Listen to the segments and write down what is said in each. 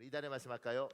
우리 이단의 말씀할까요?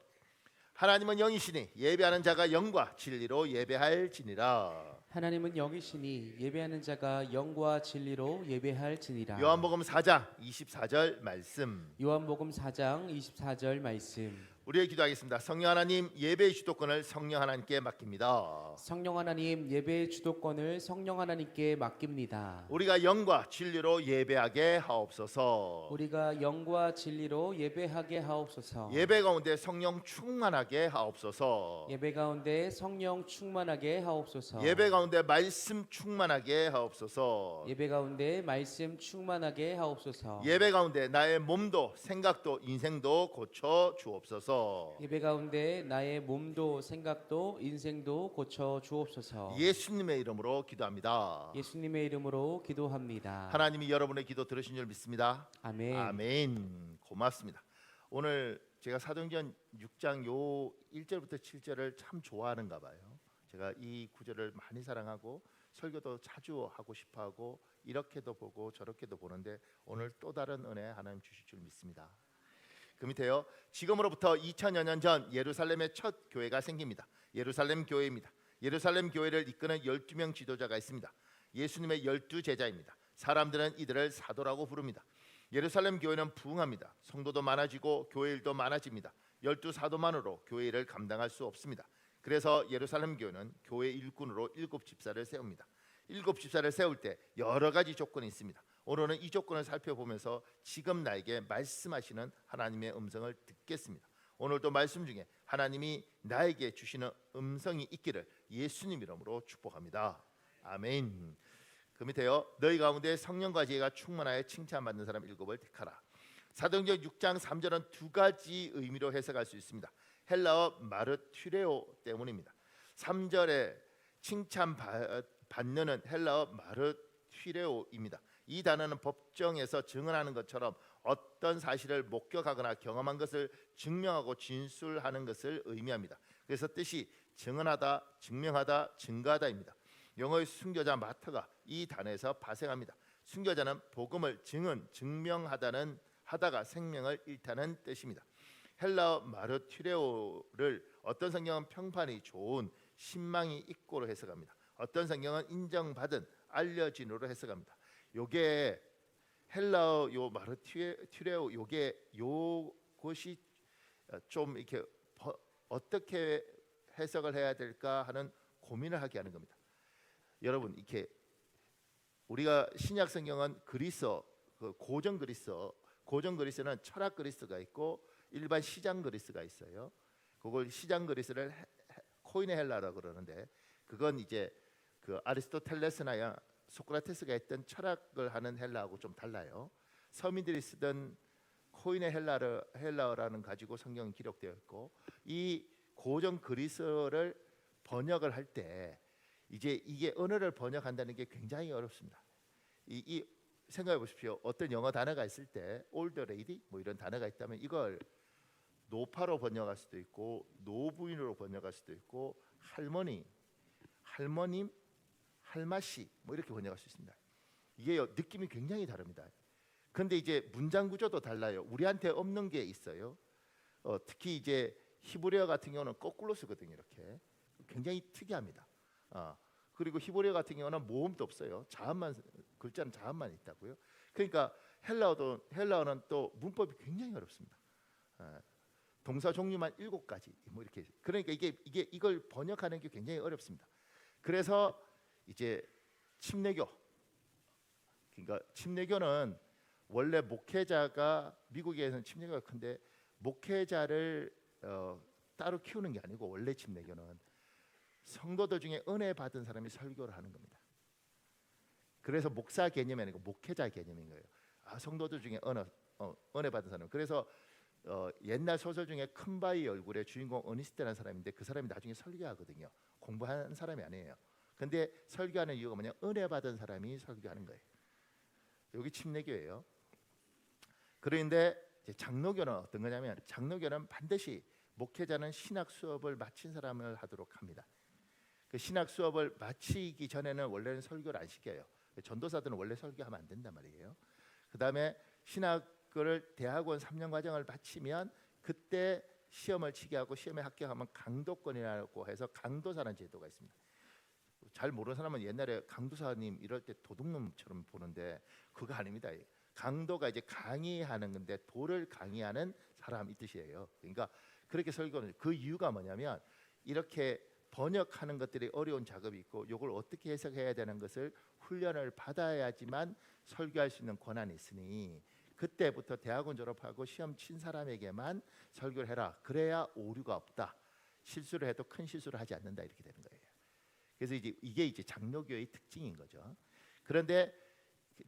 하나님은 영이시니 예배하는 자가 영과 진리로 예배할지니라. 하나님은 영이시니 예배하는 자가 영과 진리로 예배할지니라. 요한복음 4장 24절 말씀. 요한복음 4장 24절 말씀. 우리의 기도하겠습니다. 성령 하나님, 예배의 주도권을 성령 하나님께 맡깁니다. 성령 하나님, 예배의 주도권을 성령 하나님께 맡깁니다. 우리가 영과 진리로 예배하게 하옵소서. 우리가 영과 진리로 예배하게 하옵소서. 예배 가운데 성령 충만하게 하옵소서. 예배 가운데 성령 충만하게 하옵소서. 예배 가운데 말씀 충만하게 하옵소서. 예배 가운데 말씀 충만하게 하옵소서. 예배 가운데 나의 몸도 생각도 인생도 고쳐 주옵소서. 예배 가운데 나의 몸도 생각도 인생도 고쳐 주옵소서. 예수님의 이름으로 기도합니다. 예수님의 이름으로 기도합니다. 하나님이 여러분의 기도 들으신 줄 믿습니다. 아멘. 아멘. 고맙습니다. 오늘 제가 사도행전 6장 요 1절부터 7절을 참 좋아하는가 봐요. 제가 이 구절을 많이 사랑하고 설교도 자주 하고 싶어하고 이렇게도 보고 저렇게도 보는데 오늘 또 다른 은혜 하나님 주실 줄 믿습니다. 그 밑에요. 지금으로부터 2000여 년 전 예루살렘의 첫 교회가 생깁니다. 예루살렘 교회입니다. 예루살렘 교회를 이끄는 12명 지도자가 있습니다. 예수님의 12제자입니다. 사람들은 이들을 사도라고 부릅니다. 예루살렘 교회는 부흥합니다. 성도도 많아지고 교회 일도 많아집니다. 12사도만으로 교회 일을 감당할 수 없습니다. 그래서 예루살렘 교회는 교회 일꾼으로 7집사를 세웁니다. 7집사를 세울 때 여러 가지 조건이 있습니다. 오늘은 이 조건을 살펴보면서 지금 나에게 말씀하시는 하나님의 음성을 듣겠습니다. 오늘도 말씀 중에 하나님이 나에게 주시는 음성이 있기를 예수님 이름으로 축복합니다. 아멘. 그 밑에요. 너희 가운데 성령과 지혜가 충만하여 칭찬받는 사람 7을 택하라. 사도행전 6장 3절은 두 가지 의미로 해석할 수 있습니다. 헬라어 마르튀레오 때문입니다. 3절에 칭찬받는 헬라어 마르튀레오입니다. 이 단어는 법정에서 증언하는 것처럼 어떤 사실을 목격하거나 경험한 것을 증명하고 진술하는 것을 의미합니다. 그래서 뜻이 증언하다, 증명하다, 증거하다입니다. 영어의 순교자 마터가 이 단어에서 파생합니다. 순교자는 복음을 증명하다는 하다가 생명을 잃다는 뜻입니다. 헬라어 마르튀레오를 어떤 성경은 평판이 좋은, 신망이 있고로 해석합니다. 어떤 성경은 인정받은, 알려진으로 해석합니다. 요게 헬라어 요 마르튀레오 요것이 좀 이렇게 어떻게 해석을 해야 될까 하는 고민을 하게 하는 겁니다. 여러분, 이렇게 우리가 신약 성경은 그리스어, 고전 그리스는 철학 그리스가 있고 일반 시장 그리스가 있어요. 그걸 시장 그리스를 코이네 헬라라고 그러는데 그건 이제 그 아리스토텔레스나 소크라테스가 했던 철학을 하는 헬라하고 좀 달라요. 서민들이 쓰던 코이네 헬라어라는 가지고 성경은 기록되어 있고 이 고전 그리스어를 번역을 할 때 이제 이게 언어를 번역한다는 게 굉장히 어렵습니다. 이 생각해 보십시오. 어떤 영어 단어가 있을 때 old lady 뭐 이런 단어가 있다면 이걸 노파로 번역할 수도 있고 노부인으로 번역할 수도 있고 할머니, 할머님, 할마씨 뭐 이렇게 번역할 수 있습니다. 이게 느낌이 굉장히 다릅니다. 그런데 이제 문장 구조도 달라요. 우리한테 없는 게 있어요. 특히 이제 히브리어 같은 경우는 거꾸로 쓰거든요. 이렇게 굉장히 특이합니다. 그리고 히브리어 같은 경우는 모음도 없어요. 글자는 자음만 있다고요. 그러니까 헬라어는 또 문법이 굉장히 어렵습니다. 동사 종류만 7가지 뭐 이렇게. 그러니까 이걸 번역하는 게 굉장히 어렵습니다. 그래서 이제 침례교, 그러니까 침례교는 원래 목회자가 미국에서는 침례교가 큰데 목회자를 따로 키우는 게 아니고 원래 침례교는 성도들 중에 은혜 받은 사람이 설교를 하는 겁니다. 그래서 목사 개념이 아니고 목회자 개념인 거예요. 성도들 중에 은혜 받은 사람. 그래서 옛날 소설 중에 큰바위 얼굴의 주인공 어니스트라는 사람인데 그 사람이 나중에 설교하거든요. 공부한 사람이 아니에요. 근데 설교하는 이유가 뭐냐? 은혜 받은 사람이 설교하는 거예요. 여기 침례교예요. 그런데 이제 장로교는 어떤 거냐면 장로교는 반드시 목회자는 신학 수업을 마친 사람을 하도록 합니다. 그 신학 수업을 마치기 전에는 원래는 설교를 안 시켜요. 전도사들은 원래 설교하면 안 된단 말이에요. 그 다음에 신학을 대학원 3년 과정을 마치면 그때 시험을 치게 하고 시험에 합격하면 강도권이라고 해서 강도사라는 제도가 있습니다. 잘 모르는 사람은 옛날에 강도사님 이럴 때 도둑놈처럼 보는데 그거 아닙니다. 강도가 이제 강의하는 건데 도를 강의하는 사람 이 뜻이에요. 그러니까 그렇게 설교는 그 이유가 뭐냐면 이렇게 번역하는 것들이 어려운 작업이 있고 이걸 어떻게 해석해야 되는 것을 훈련을 받아야지만 설교할 수 있는 권한이 있으니 그때부터 대학원 졸업하고 시험 친 사람에게만 설교를 해라. 그래야 오류가 없다. 실수를 해도 큰 실수를 하지 않는다 이렇게 되는 거예요. 그래서 이게 이제 장로교의 특징인 거죠. 그런데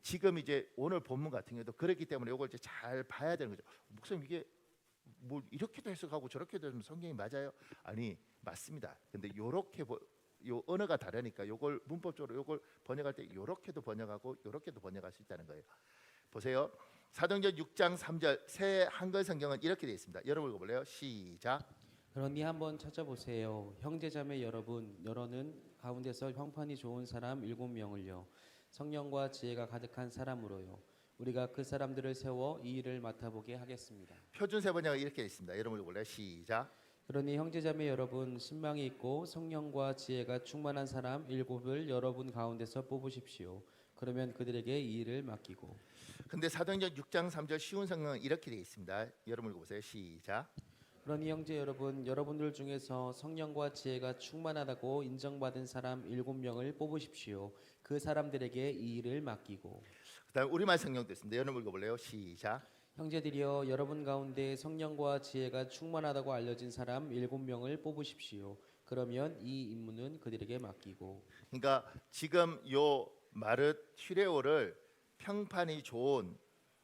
지금 이제 오늘 본문 같은 경우도 그렇기 때문에 이걸 이제 잘 봐야 되는 거죠. 목사님 이게 뭐 이렇게도 해석하고 저렇게도 해서 성경이 맞아요? 아니 맞습니다. 근데 요렇게 요 언어가 다르니까 요걸 문법적으로 요걸 번역할 때 요렇게도 번역하고 요렇게도 번역할 수 있다는 거예요. 보세요. 사도행전 6장 3절 새 한글 성경은 이렇게 되어 있습니다. 여러분 읽어볼래요? 시작. 그러니 한번 찾아보세요. 형제자매 여러분, 너는 가운데서 형편이 좋은 사람 7명을요. 성령과 지혜가 가득한 사람으로요. 우리가 그 사람들을 세워 이 일을 맡아보게 하겠습니다. 표준 세번역은 이렇게 되어 있습니다. 여러분 읽어볼래요? 시작. 그러니 형제자매 여러분, 신망이 있고 성령과 지혜가 충만한 사람 7을 여러분 가운데서 뽑으십시오. 그러면 그들에게 이 일을 맡기고. 근데 사도행전 6장 3절 쉬운 성경은 이렇게 되어 있습니다. 여러분 읽어보세요. 시작. 그러니 형제 여러분, 여러분들 중에서 성령과 지혜가 충만하다고 인정받은 사람 7명을 뽑으십시오. 그 사람들에게 이 일을 맡기고. 그다음 우리말 성경도 있습니다. 여러분 읽어볼래요? 시작. 형제들이여, 여러분 가운데 성령과 지혜가 충만하다고 알려진 사람 7명을 뽑으십시오. 그러면 이 임무는 그들에게 맡기고. 그러니까 지금 요 마르튀레오를 평판이 좋은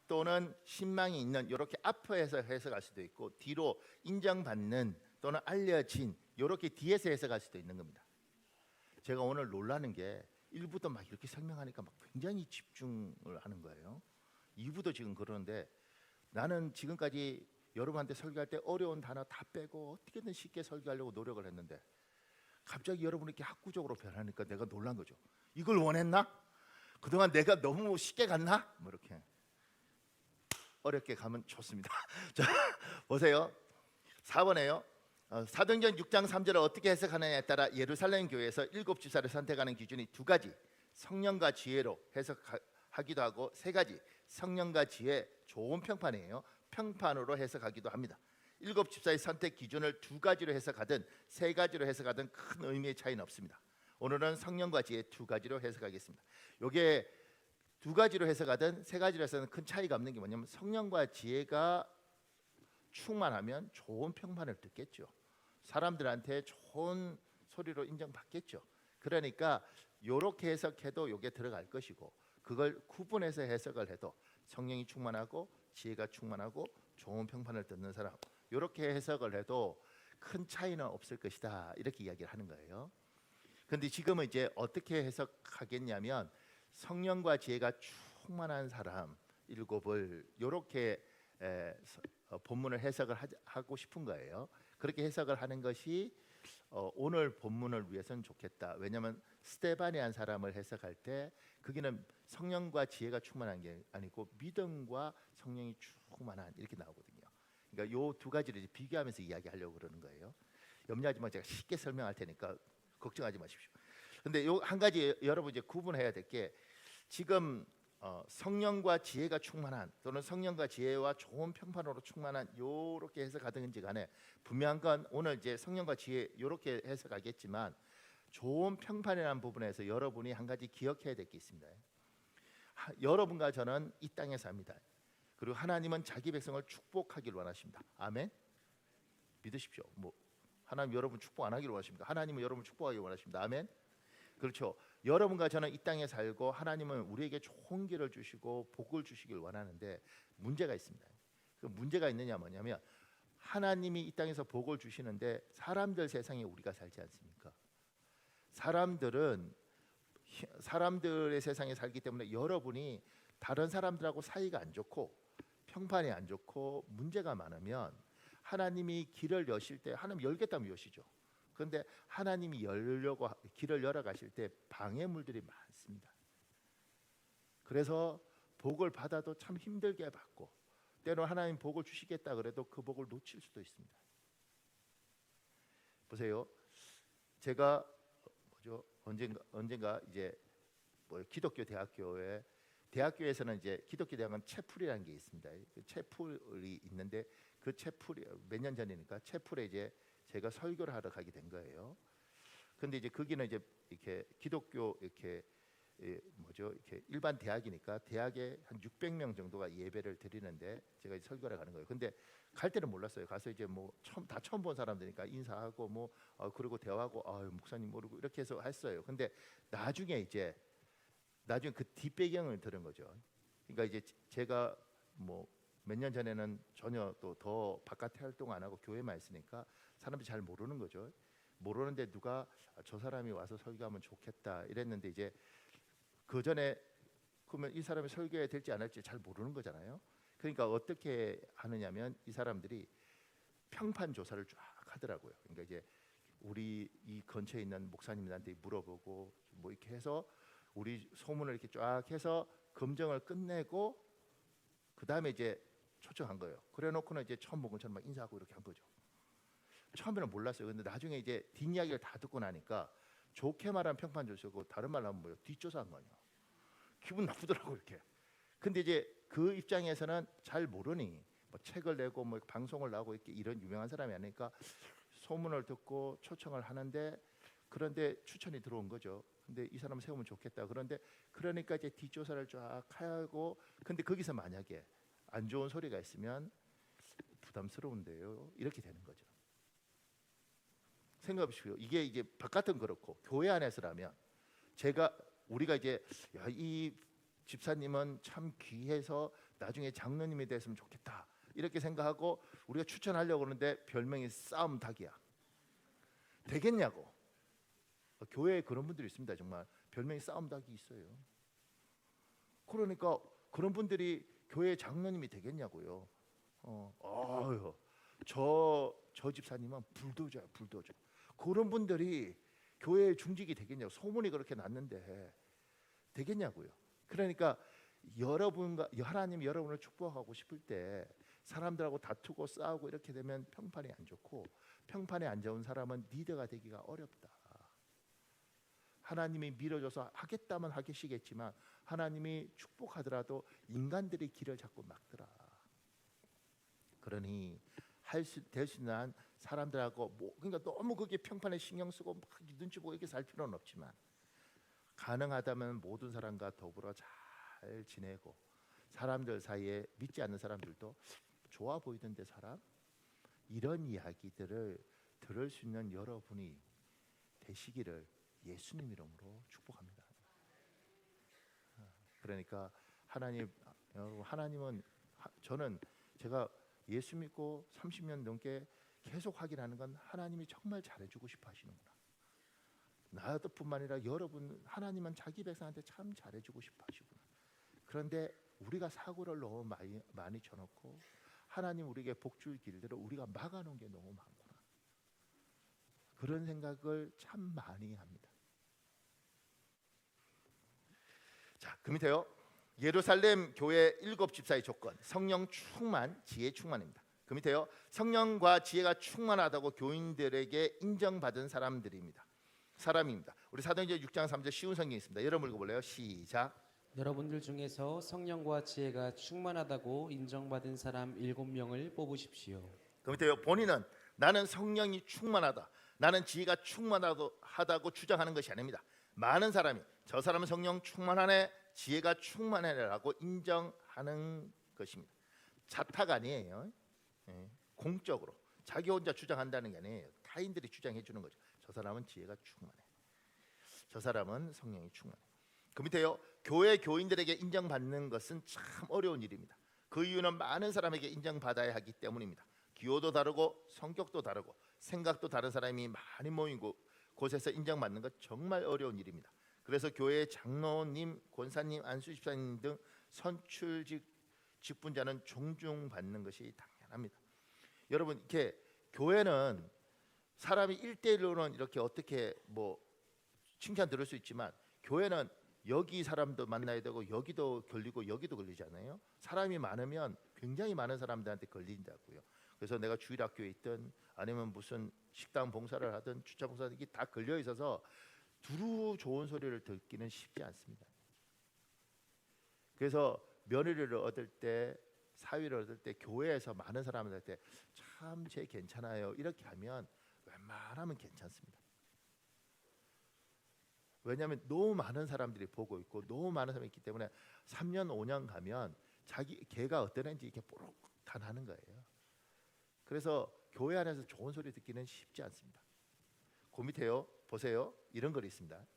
또는 신망이 있는 이렇게 앞에서 해석할 수도 있고 뒤로 인정받는 또는 알려진 이렇게 뒤에서 해석할 수도 있는 겁니다. 제가 오늘 놀라는 게 1부도 막 이렇게 설명하니까 막 굉장히 집중을 하는 거예요. 2부도 지금 그러는데 나는 지금까지 여러분한테 설교할 때 어려운 단어 다 빼고 어떻게든 쉽게 설교하려고 노력을 했는데 갑자기 여러분이 이렇게 학구적으로 변하니까 내가 놀란 거죠. 이걸 원했나? 그동안 내가 너무 쉽게 갔나? 뭐 이렇게 어렵게 가면 좋습니다. 자, 보세요. 4번에요. 사도행전 6장 3절을 어떻게 해석하느냐에 따라 예루살렘 교회에서 7집사를 선택하는 기준이 2가지. 성령과 지혜로 해석하기도 하고 3가지. 성령과 지혜 좋은 평판이에요. 평판으로 해석하기도 합니다. 7집사의 선택 기준을 2가지로 해석하든 3가지로 해석하든 큰 의미의 차이는 없습니다. 오늘은 성령과 지혜 2가지로 해석하겠습니다. 요게 2가지로 해석하든 3가지로 해석하든 큰 차이가 없는 게 뭐냐면 성령과 지혜가 충만하면 좋은 평판을 듣겠죠. 사람들한테 좋은 소리로 인정받겠죠. 그러니까 요렇게 해석해도 요게 들어갈 것이고 그걸 구분해서 해석을 해도 성령이 충만하고 지혜가 충만하고 좋은 평판을 듣는 사람 요렇게 해석을 해도 큰 차이는 없을 것이다 이렇게 이야기를 하는 거예요. 근데 지금은 이제 어떻게 해석하겠냐면 성령과 지혜가 충만한 사람 7을 이렇게 본문을 해석을 하고 싶은 거예요. 그렇게 해석을 하는 것이 오늘 본문을 위해서는 좋겠다. 왜냐하면 스데반이라는 사람을 해석할 때 거기는 성령과 지혜가 충만한 게 아니고 믿음과 성령이 충만한 이렇게 나오거든요. 그러니까 요 2가지를 비교하면서 이야기하려고 그러는 거예요. 염려하지 마. 제가 쉽게 설명할 테니까 걱정하지 마십시오. 근데 요 한 가지 여러분 이제 구분해야 될 게 지금 성령과 지혜가 충만한 또는 성령과 지혜와 좋은 평판으로 충만한 요렇게 해석하든지 간에 분명한 건 오늘 이제 성령과 지혜 요렇게 해석하겠지만 좋은 평판이라는 부분에서 여러분이 한 가지 기억해야 될 게 있습니다. 여러분과 저는 이 땅에 삽니다. 그리고 하나님은 자기 백성을 축복하기를 원하십니다. 아멘. 믿으십시오. 뭐 하나님 여러분 축복 안 하기를 원하십니까? 하나님은 여러분 축복하기를 원하십니다. 아멘. 그렇죠. 여러분과 저는 이 땅에 살고 하나님은 우리에게 좋은 길을 주시고 복을 주시길 원하는데 문제가 있습니다. 그 문제가 있느냐 뭐냐면 하나님이 이 땅에서 복을 주시는데 사람들 세상에 우리가 살지 않습니까? 사람들의 세상에 살기 때문에 여러분이 다른 사람들하고 사이가 안 좋고 평판이 안 좋고 문제가 많으면 하나님이 길을 여실 때 하나님 열겠다면 여시죠. 그런데 하나님이 길을 열어 가실 때 방해물들이 많습니다. 그래서 복을 받아도 참 힘들게 받고 때로 하나님 복을 주시겠다 그래도 그 복을 놓칠 수도 있습니다. 보세요. 제가 언젠가 이제 뭐 기독교 대학교에서는 이제 기독교 대학은 채플이라는 게 있습니다. 그 채플이 있는데 그 채플이 몇 년 전이니까 채플에 이제 제가 설교를 하러 가게 된 거예요. 근데 이제 거기는 이제 이렇게 기독교 이렇게 이렇게 일반 대학이니까 대학에 한 600명 정도가 예배를 드리는데 제가 이제 설교를 가는 거예요. 근데 갈 때는 몰랐어요. 가서 이제 뭐 처음 본 사람들이니까 인사하고 뭐 그리고 대화하고 목사님 모르고 이렇게 해서 했어요. 근데 나중에 그 뒷배경을 들은 거죠. 그러니까 이제 제가 뭐 몇 년 전에는 전혀 또 더 바깥에 활동 안 하고 교회만 있으니까 사람들이 잘 모르는 거죠. 모르는데 누가 저 사람이 와서 설교하면 좋겠다 이랬는데 이제 그 전에 그러면 이 사람이 설교해야 될지 안 할지 잘 모르는 거잖아요. 그러니까 어떻게 하느냐면 이 사람들이 평판 조사를 쫙 하더라고요. 그러니까 이제 우리 이 근처에 있는 목사님들한테 물어보고 뭐 이렇게 해서 우리 소문을 이렇게 쫙 해서 검증을 끝내고 그 다음에 이제 초청한 거예요. 그래놓고는 이제 처음 본 것처럼 막 인사하고 이렇게 한 거죠. 처음에는 몰랐어요. 근데 나중에 이제 뒷이야기를 다 듣고 나니까 좋게 말하면 평판 조사고 다른 말로 하면 뭐예요? 뒷조사한 거 아니에요. 기분 나쁘더라고 이렇게. 근데 이제 그 입장에서는 잘 모르니 뭐 책을 내고 뭐 방송을 나고 이렇게 이런 유명한 사람이 아니니까 소문을 듣고 초청을 하는데 그런데 추천이 들어온 거죠. 근데 이 사람 세우면 좋겠다. 그런데 그러니까 이제 뒷조사를 쫙 하고 근데 거기서 만약에 안 좋은 소리가 있으면 부담스러운데요. 이렇게 되는 거죠. 생각해 보십시오. 이게 바깥은 그렇고 교회 안에서라면 우리가 이제 이 집사님은 참 귀해서 나중에 장로님이 됐으면 좋겠다 이렇게 생각하고 우리가 추천하려고 하는데 별명이 싸움 닭이야. 되겠냐고. 교회에 그런 분들이 있습니다. 정말 별명이 싸움 닭이 있어요. 그러니까 그런 분들이 교회 장로님이 되겠냐고요. 저 집사님은 불도저야 불도저. 그런 분들이 교회의 중직이 되겠냐고. 소문이 그렇게 났는데 되겠냐고요. 그러니까 하나님 여러분을 축복하고 싶을 때 사람들하고 다투고 싸우고 이렇게 되면 평판이 안 좋고 평판에 안 좋은 사람은 리더가 되기가 어렵다. 하나님이 밀어줘서 하겠다면 하시겠지만 하나님이 축복하더라도 인간들이 길을 자꾸 막더라. 그러니 될 수 있는 한 사람들하고 그러니까 너무 그게 평판에 신경 쓰고 막 눈치 보고 이렇게 살 필요는 없지만 가능하다면 모든 사람과 더불어 잘 지내고 사람들 사이에 믿지 않는 사람들도 좋아 보이던데 사람 이런 이야기들을 들을 수 있는 여러분이 되시기를 예수님 이름으로 축복합니다. 그러니까 하나님은 저는 제가 예수 믿고 30년 넘게 계속 확인하는 건 하나님이 정말 잘해주고 싶어 하시는구나. 나뿐만 아니라 여러분 하나님은 자기 백성한테 참 잘해주고 싶어 하시구나. 그런데 우리가 사고를 너무 많이 쳐놓고 하나님 우리에게 복줄 길들을 우리가 막아놓은 게 너무 많구나. 그런 생각을 참 많이 합니다. 자, 그 밑에요. 예루살렘 교회 7 집사의 조건. 성령 충만, 지혜 충만입니다. 그 밑에요. 성령과 지혜가 충만하다고 교인들에게 인정받은 사람입니다. 우리 사도행전 6장 3절 쉬운 성경이 있습니다. 여러분 읽어볼래요? 시작. 여러분들 중에서 성령과 지혜가 충만하다고 인정받은 사람 7명을 뽑으십시오. 그 밑에요. 본인은 나는 성령이 충만하다, 나는 지혜가 충만하다고 주장하는 것이 아닙니다. 많은 사람이 저 사람은 성령 충만하네, 지혜가 충만하네라고 인정하는 것입니다. 자타가 아니에요. 공적으로 자기 혼자 주장한다는 게 아니에요. 타인들이 주장해 주는 거죠. 저 사람은 지혜가 충만해, 저 사람은 성령이 충만해. 그 밑에요. 교회 교인들에게 인정받는 것은 참 어려운 일입니다. 그 이유는 많은 사람에게 인정받아야 하기 때문입니다. 기호도 다르고 성격도 다르고 생각도 다른 사람이 많이 모인 곳에서 인정받는 것 정말 어려운 일입니다. 그래서 교회의 장로님, 권사님, 안수집사님 등 선출직 직분자는 존중받는 것이 당연합니다. 여러분 이렇게 교회는 사람이 1대1로는 이렇게 어떻게 뭐 칭찬 들을 수 있지만 교회는 여기 사람도 만나야 되고 여기도 걸리고 여기도 걸리잖아요. 사람이 많으면 굉장히 많은 사람들한테 걸린다고요. 그래서 내가 주일학교에 있든 아니면 무슨 식당 봉사를 하든 주차 봉사든 이게 다 걸려 있어서 두루 좋은 소리를 듣기는 쉽지 않습니다. 그래서 며느리를 얻을 때, 사위를 얻을 때, 교회에서 많은 사람들 때 참 쟤 괜찮아요 이렇게 하면 웬만하면 괜찮습니다. 왜냐하면 너무 많은 사람들이 보고 있고 너무 많은 사람이 있기 때문에 3년 5년 가면 자기 걔가 어떤 애인지 이렇게 뽀록탄하는 거예요. 그래서 교회 안에서 좋은 소리 듣기는 쉽지 않습니다. 그 밑에요 보세요, 이런 글이 있습니다.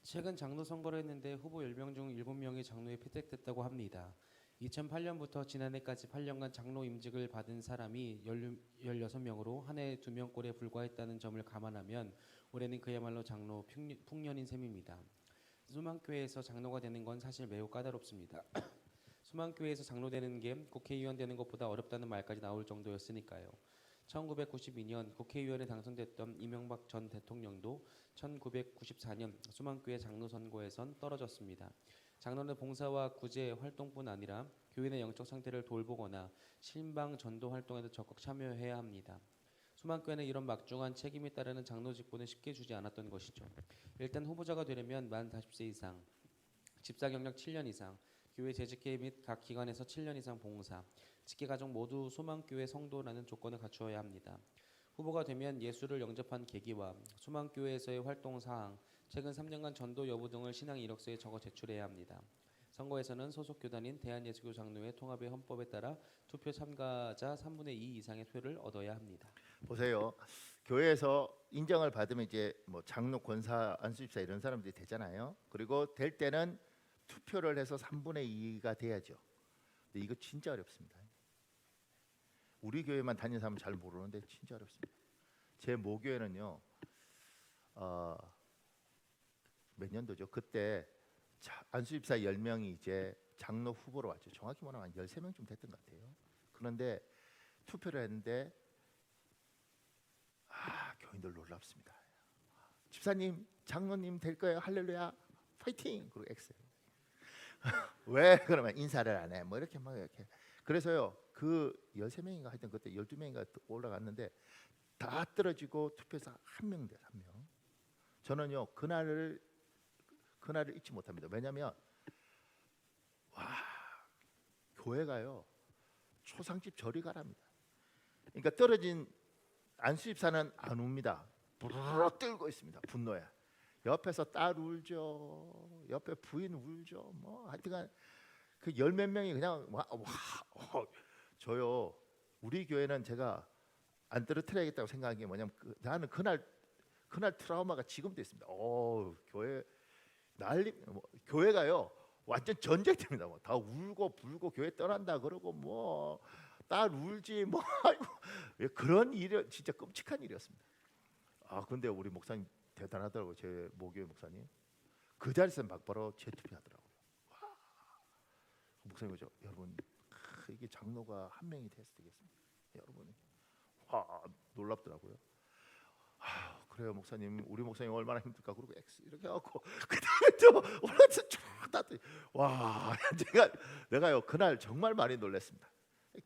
최근 장로 선거를 했는데 후보 10명 중 7명이 장로에 채택됐다고 합니다. 2008년부터 지난해까지 8년간 장로 임직을 받은 사람이 16명으로 한 해 2명꼴에 불과했다는 점을 감안하면 올해는 그야말로 장로 풍년인 셈입니다. 수만 교회에서 장로가 되는 건 사실 매우 까다롭습니다. 수만 교회에서 장로 되는 게 국회의원 되는 것보다 어렵다는 말까지 나올 정도였으니까요. 1992년 국회의원에 당선됐던 이명박 전 대통령도 1994년 수만교회 장로 선거에선 떨어졌습니다. 장로는 봉사와 구제 활동뿐 아니라 교회 내 영적 상태를 돌보거나 신방 전도 활동에도 적극 참여해야 합니다. 수만교회는 이런 막중한 책임이 따르는 장로 직분을 쉽게 주지 않았던 것이죠. 일단 후보자가 되려면 만 40세 이상, 집사 경력 7년 이상, 교회 재직회 및 각 기관에서 7년 이상 봉사, 직계가족 모두 소망교회 성도라는 조건을 갖추어야 합니다. 후보가 되면 예수를 영접한 계기와 소망교회에서의 활동 사항, 최근 3년간 전도 여부 등을 신앙 이력서에 적어 제출해야 합니다. 선거에서는 소속 교단인 대한예수교 장로회 통합의 헌법에 따라 투표 참가자 3분의 2 이상의 표를 얻어야 합니다. 보세요. 교회에서 인정을 받으면 이제 뭐 장로, 권사, 안수집사 이런 사람들이 되잖아요. 그리고 될 때는 투표를 해서 3분의 2가 돼야죠. 근데 이거 진짜 어렵습니다. 우리 교회만 다니는 사람은 잘 모르는데 진짜 어렵습니다. 제 모교회는요. 몇 년도죠? 그때 안수집사 10명이 이제 장로 후보로 왔죠. 정확히 말하면 한 13명쯤 됐던 것 같아요. 그런데 투표를 했는데 교인들 놀랍습니다. 집사님, 장로님 될 거예요. 할렐루야, 파이팅! 그리고 엑셀. 왜 그러면 인사를 안 해? 뭐 이렇게 막 이렇게. 그래서요. 그 13명인가 하여튼 그때 12명인가 올라갔는데 다 떨어지고 투표에서 한 명 돼, 한 명. 저는요. 그날을 잊지 못합니다. 왜냐면 교회가요. 초상집 저리 가랍니다. 그러니까 떨어진 안수집사는 안 웁니다. 부르르 떨고 있습니다. 분노에. 옆에서 딸 울죠. 옆에 부인 울죠. 뭐 하여튼간 그 열 몇 명이 그냥 저요. 우리 교회는 제가 안 떨어뜨려야겠다고 생각한 게 뭐냐면 나는 그날 트라우마가 지금도 있습니다. 교회 난리, 교회가요 완전 전쟁입니다. 다 울고 불고 교회 떠난다 그러고 뭐 딸 울지 뭐 아이고 그런 일이 진짜 끔찍한 일이었습니다. 근데 우리 목사님 대단하더라고요. 제 모교회 목사님 그 자리에서 막 바로 재투표하더라고요. 목사님 그죠? 여러분 이게 장로가 한 명이 돼서 되겠습니까? 여러분 놀랍더라고요. 그래요 목사님, 우리 목사님 얼마나 힘들까. 그리고 X 이렇게 하고 그다음에 또 올라서 와 내가요 그날 정말 많이 놀랐습니다.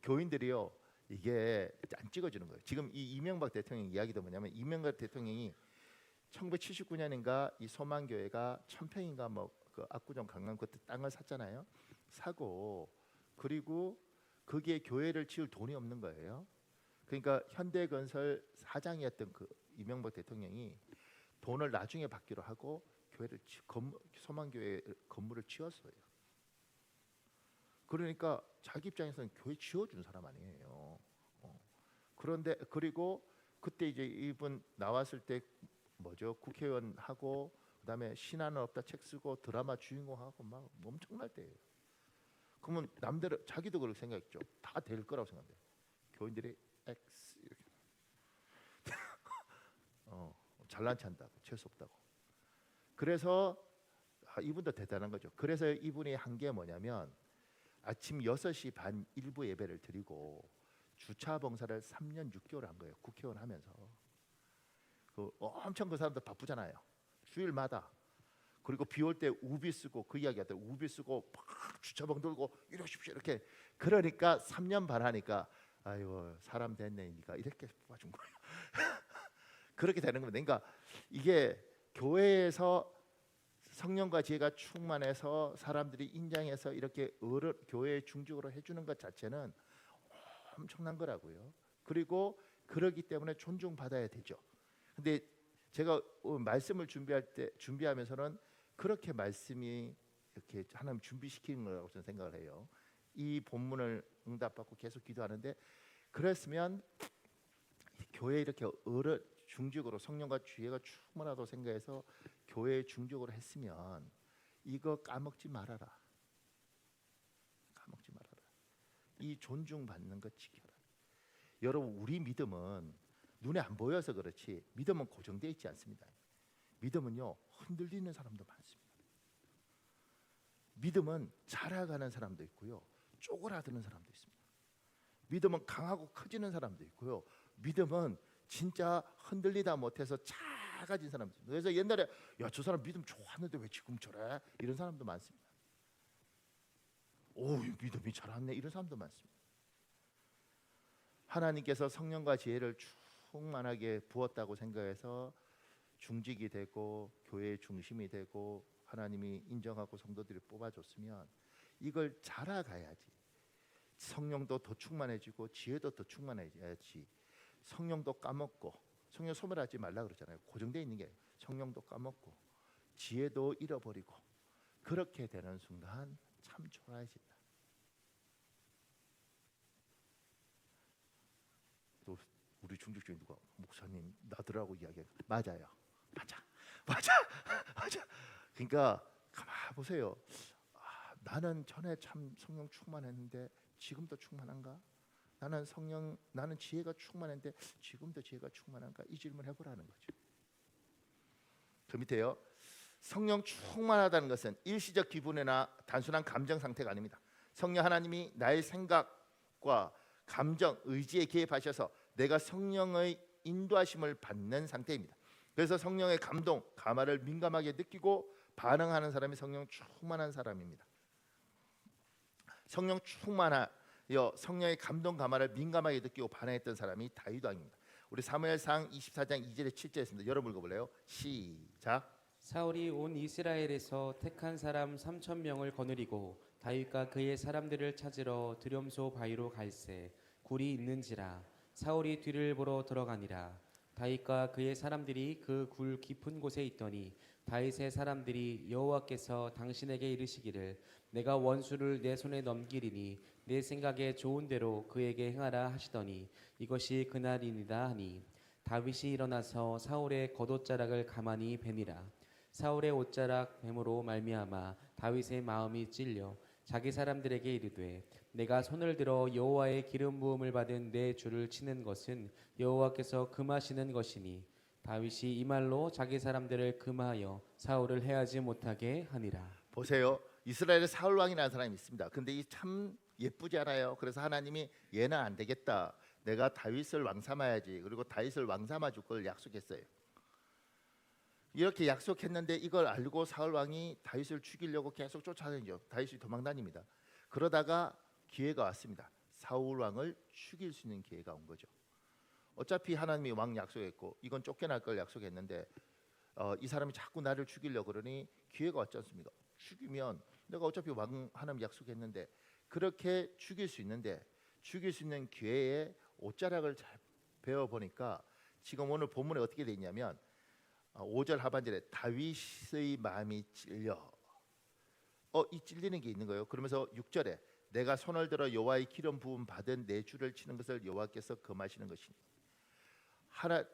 교인들이요 이게 안 찍어주는 거예요. 지금 이 이명박 대통령 이야기도 뭐냐면 이명박 대통령이 1979년인가 이 소망교회가 1000평인가 뭐 그 압구정 강남 그때 땅을 샀잖아요. 사고 그리고 거기에 교회를 지을 돈이 없는 거예요. 그러니까 현대건설 사장이었던 그 이명박 대통령이 돈을 나중에 받기로 하고 교회를 소망교회 건물을 지었어요. 그러니까 자기 입장에서는 교회 지어준 사람 아니에요. 그런데 그리고 그때 이제 이분 나왔을 때 뭐죠? 국회의원 하고 그다음에 신화는 없다 책 쓰고 드라마 주인공 하고 막 엄청날 때예요. 그러면 남대로 자기도 그렇게 생각했죠. 다 될 거라고 생각해요. 교인들이 X 이렇게 잘난 체한다고 재수 없다고. 그래서 이분도 대단한 거죠. 그래서 이분이 한 게 뭐냐면 아침 6시 반 일부 예배를 드리고 주차 봉사를 3년 6개월 한 거예요. 국회의원 하면서. 엄청 그 사람들 바쁘잖아요. 주일마다. 그리고 비 올 때 우비 쓰고 그 이야기 하더라고. 우비 쓰고 막 주차방 돌고 이러십시오 이렇게. 그러니까 3년 반 하니까 아유 사람 됐네니까 이렇게 뽑아준 거예요. 그렇게 되는 겁니다. 그러니까 이게 교회에서 성령과 지혜가 충만해서 사람들이 인정해서 이렇게 교회의 중직으로 해주는 것 자체는 엄청난 거라고요. 그리고 그러기 때문에 존중받아야 되죠. 근데 제가 말씀을 준비하면서는 그렇게 말씀이 이렇게 하나님 준비시키는 거라고 저는 생각을 해요. 이 본문을 응답받고 계속 기도하는데, 그랬으면 교회 이렇게 중직으로 성령과 지혜가 충만하다고 생각해서 교회에 중직으로 했으면 이거 까먹지 말아라. 까먹지 말아라. 이 존중받는 것 지켜라. 여러분, 우리 믿음은 눈에 안 보여서 그렇지 믿음은 고정되어 있지 않습니다. 믿음은요 흔들리는 사람도 많습니다. 믿음은 자라가는 사람도 있고요, 쪼그라드는 사람도 있습니다. 믿음은 강하고 커지는 사람도 있고요, 믿음은 진짜 흔들리다 못해서 작아진 사람도 있습니다. 그래서 옛날에 야, 저 사람 믿음 좋았는데 왜 지금 저래? 이런 사람도 많습니다. 오, 믿음이 자랐네 이런 사람도 많습니다. 하나님께서 성령과 지혜를 충만하게 부었다고 생각해서 중직이 되고 교회의 중심이 되고 하나님이 인정하고 성도들이 뽑아줬으면 이걸 자라가야지. 성령도 더 충만해지고 지혜도 더 충만해져야지. 성령도 까먹고, 성령 소멸하지 말라 그러잖아요. 고정되어 있는 게 성령도 까먹고 지혜도 잃어버리고 그렇게 되는 순간 참 초라해진다. 또 우리 중직 중에 누가 목사님 나더라고 이야기해. 맞아요. 맞아. 그러니까 가만 보세요. 나는 전에 참 성령 충만했는데 지금도 충만한가? 나는 지혜가 충만했는데 지금도 지혜가 충만한가? 이 질문 해보라는 거죠. 그 밑에요. 성령 충만하다는 것은 일시적 기분이나 단순한 감정 상태가 아닙니다. 성령 하나님이 나의 생각과 감정, 의지에 개입하셔서 내가 성령의 인도하심을 받는 상태입니다. 그래서 성령의 감동, 감화를 민감하게 느끼고 반응하는 사람이 성령 충만한 사람입니다. 성령 충만하여 성령의 감동, 감화를 민감하게 느끼고 반응했던 사람이 다윗 왕입니다. 우리 사무엘상 24장 2절에 7절에 있습니다. 여러분 읽어볼래요? 시작. 사울이 온 이스라엘에서 택한 사람 3,000명을 거느리고 다윗과 그의 사람들을 찾으러 드렴소 바위로 갈새 굴이 있는지라. 사울이 뒤를 보러 들어가니라. 다윗과 그의 사람들이 그 굴 깊은 곳에 있더니 다윗의 사람들이 여호와께서 당신에게 이르시기를 내가 원수를 내 손에 넘기리니 내 생각에 좋은 대로 그에게 행하라 하시더니 이것이 그날이니라 하니 다윗이 일어나서 사울의 겉옷자락을 가만히 베니라. 사울의 옷자락 뱀으로 말미암아 다윗의 마음이 찔려 자기 사람들에게 이르되 내가 손을 들어 여호와의 기름 부음을 받은 내 주를 치는 것은 여호와께서 금하시는 것이니 다윗이 이 말로 자기 사람들을 금하여 사울을 해하지 못하게 하니라. 보세요. 이스라엘에 사울 왕이라는 사람이 있습니다. 근데 이 참 예쁘지 않아요? 그래서 하나님이 얘는 안 되겠다. 내가 다윗을 왕 삼아야지. 그리고 다윗을 왕 삼아 줄 걸 약속했어요. 이렇게 약속했는데 이걸 알고 사울 왕이 다윗을 죽이려고 계속 쫓아다니죠. 다윗이 도망다닙니다. 그러다가 기회가 왔습니다. 사울 왕을 죽일 수 있는 기회가 온 거죠. 어차피 하나님이 왕 약속했고 이건 쫓겨날 걸 약속했는데 이 사람이 자꾸 나를 죽이려고 그러니 기회가 왔지 않습니까? 죽이면 내가 어차피 왕 하나님 약속했는데 그렇게 죽일 수 있는데 죽일 수 있는 기회에 옷자락을 잘 배워보니까 지금 오늘 본문에 어떻게 돼 있냐면 5절 하반절에 다윗의 마음이 찔려 이 찔리는 게 있는 거예요. 그러면서 6절에 내가 손을 들어 여호와의 기름 부음 받은 내 주를 치는 것을 여호와께서 금하시는 것이니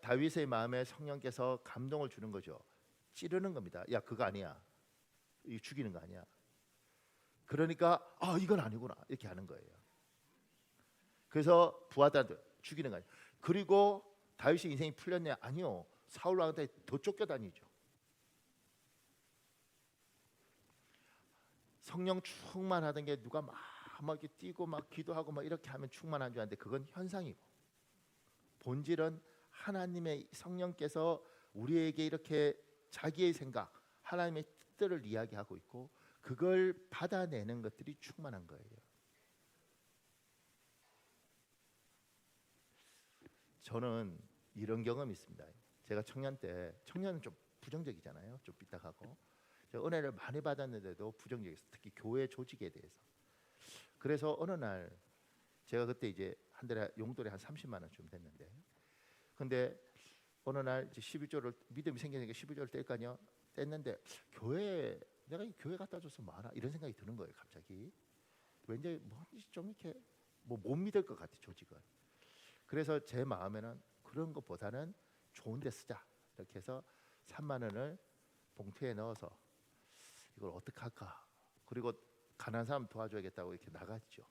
다윗의 마음에 성령께서 감동을 주는 거죠. 찌르는 겁니다. 야 그거 아니야. 이 죽이는 거 아니야. 그러니까 이건 아니구나 이렇게 하는 거예요. 그래서 부하들한테 죽이는 거 아니야. 그리고 다윗의 인생이 풀렸냐? 아니요. 사울 왕한테 더 쫓겨다니죠. 성령 충만하던 게 누가 막 이렇게 뛰고 막 기도하고 막 이렇게 하면 충만한 줄 아는데 그건 현상이고 본질은 하나님의 성령께서 우리에게 이렇게 자기의 생각, 하나님의 것들을 이야기하고 있고 그걸 받아내는 것들이 충만한 거예요. 저는 이런 경험이 있습니다. 제가 청년 때, 청년은 좀 부정적이잖아요. 좀 삐딱하고. 제가 은혜를 많이 받았는데도 부정적이었어요. 특히 교회 조직에 대해서. 그래서 어느 날 제가 그때 이제 한 달에 용돈이 한 30만 원쯤 됐는데, 근데 어느 날 이제 11조를 믿음이 생기니까 11조를 뗄까요? 뗐는데 교회 내가 이 교회 갖다 줬으면 뭐하나 이런 생각이 드는 거예요. 갑자기 왠지 뭐좀 이렇게 뭐 못 믿을 것 같아 조직을. 그래서 제 마음에는 그런 것보다는 좋은 데 쓰자 이렇게 해서 3만 원을 봉투에 넣어서 이걸 어떻게 할까. 그리고 가난한 사람 도와줘야겠다고 이렇게 나갔죠.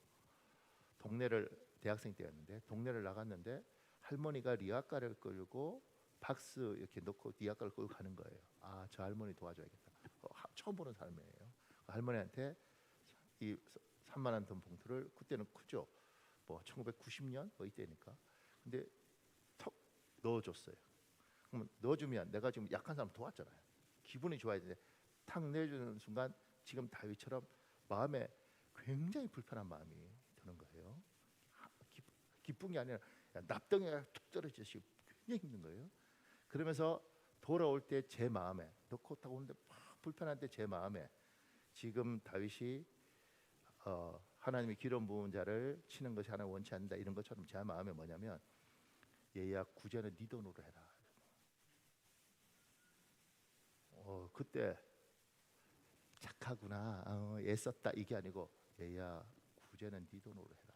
동네를 대학생 때였는데 동네를 나갔는데 할머니가 리아카를 끌고 박스 이렇게 넣고 리아카를 끌고 가는 거예요. 아, 저 할머니 도와줘야겠다. 처음 보는 사람이에요. 그 할머니한테 이 3만 원 돈 봉투를 그때는 크죠. 뭐 1990년 뭐 이때니까. 근데 턱 넣어줬어요. 그러면 넣어주면 내가 지금 약한 사람 도왔잖아요. 기분이 좋아야 되는데 탁 내주는 순간 지금 다윗처럼 마음에 굉장히 불편한 마음이 드는 거예요. 기쁜 게 아니라 납덩이가 툭 떨어지듯이 굉장히 힘든 거예요. 그러면서 돌아올 때 제 마음에 넣고 타고 오는데 막 불편한데 제 마음에 지금 다윗이 하나님의 기름 부은 자를 치는 것이 하나 원치 않는다 이런 것처럼 제 마음에 뭐냐면 얘야 구제는 네 돈으로 해라. 그때 착하구나 애썼다 이게 아니고 얘야 구제는 네 돈으로 해라.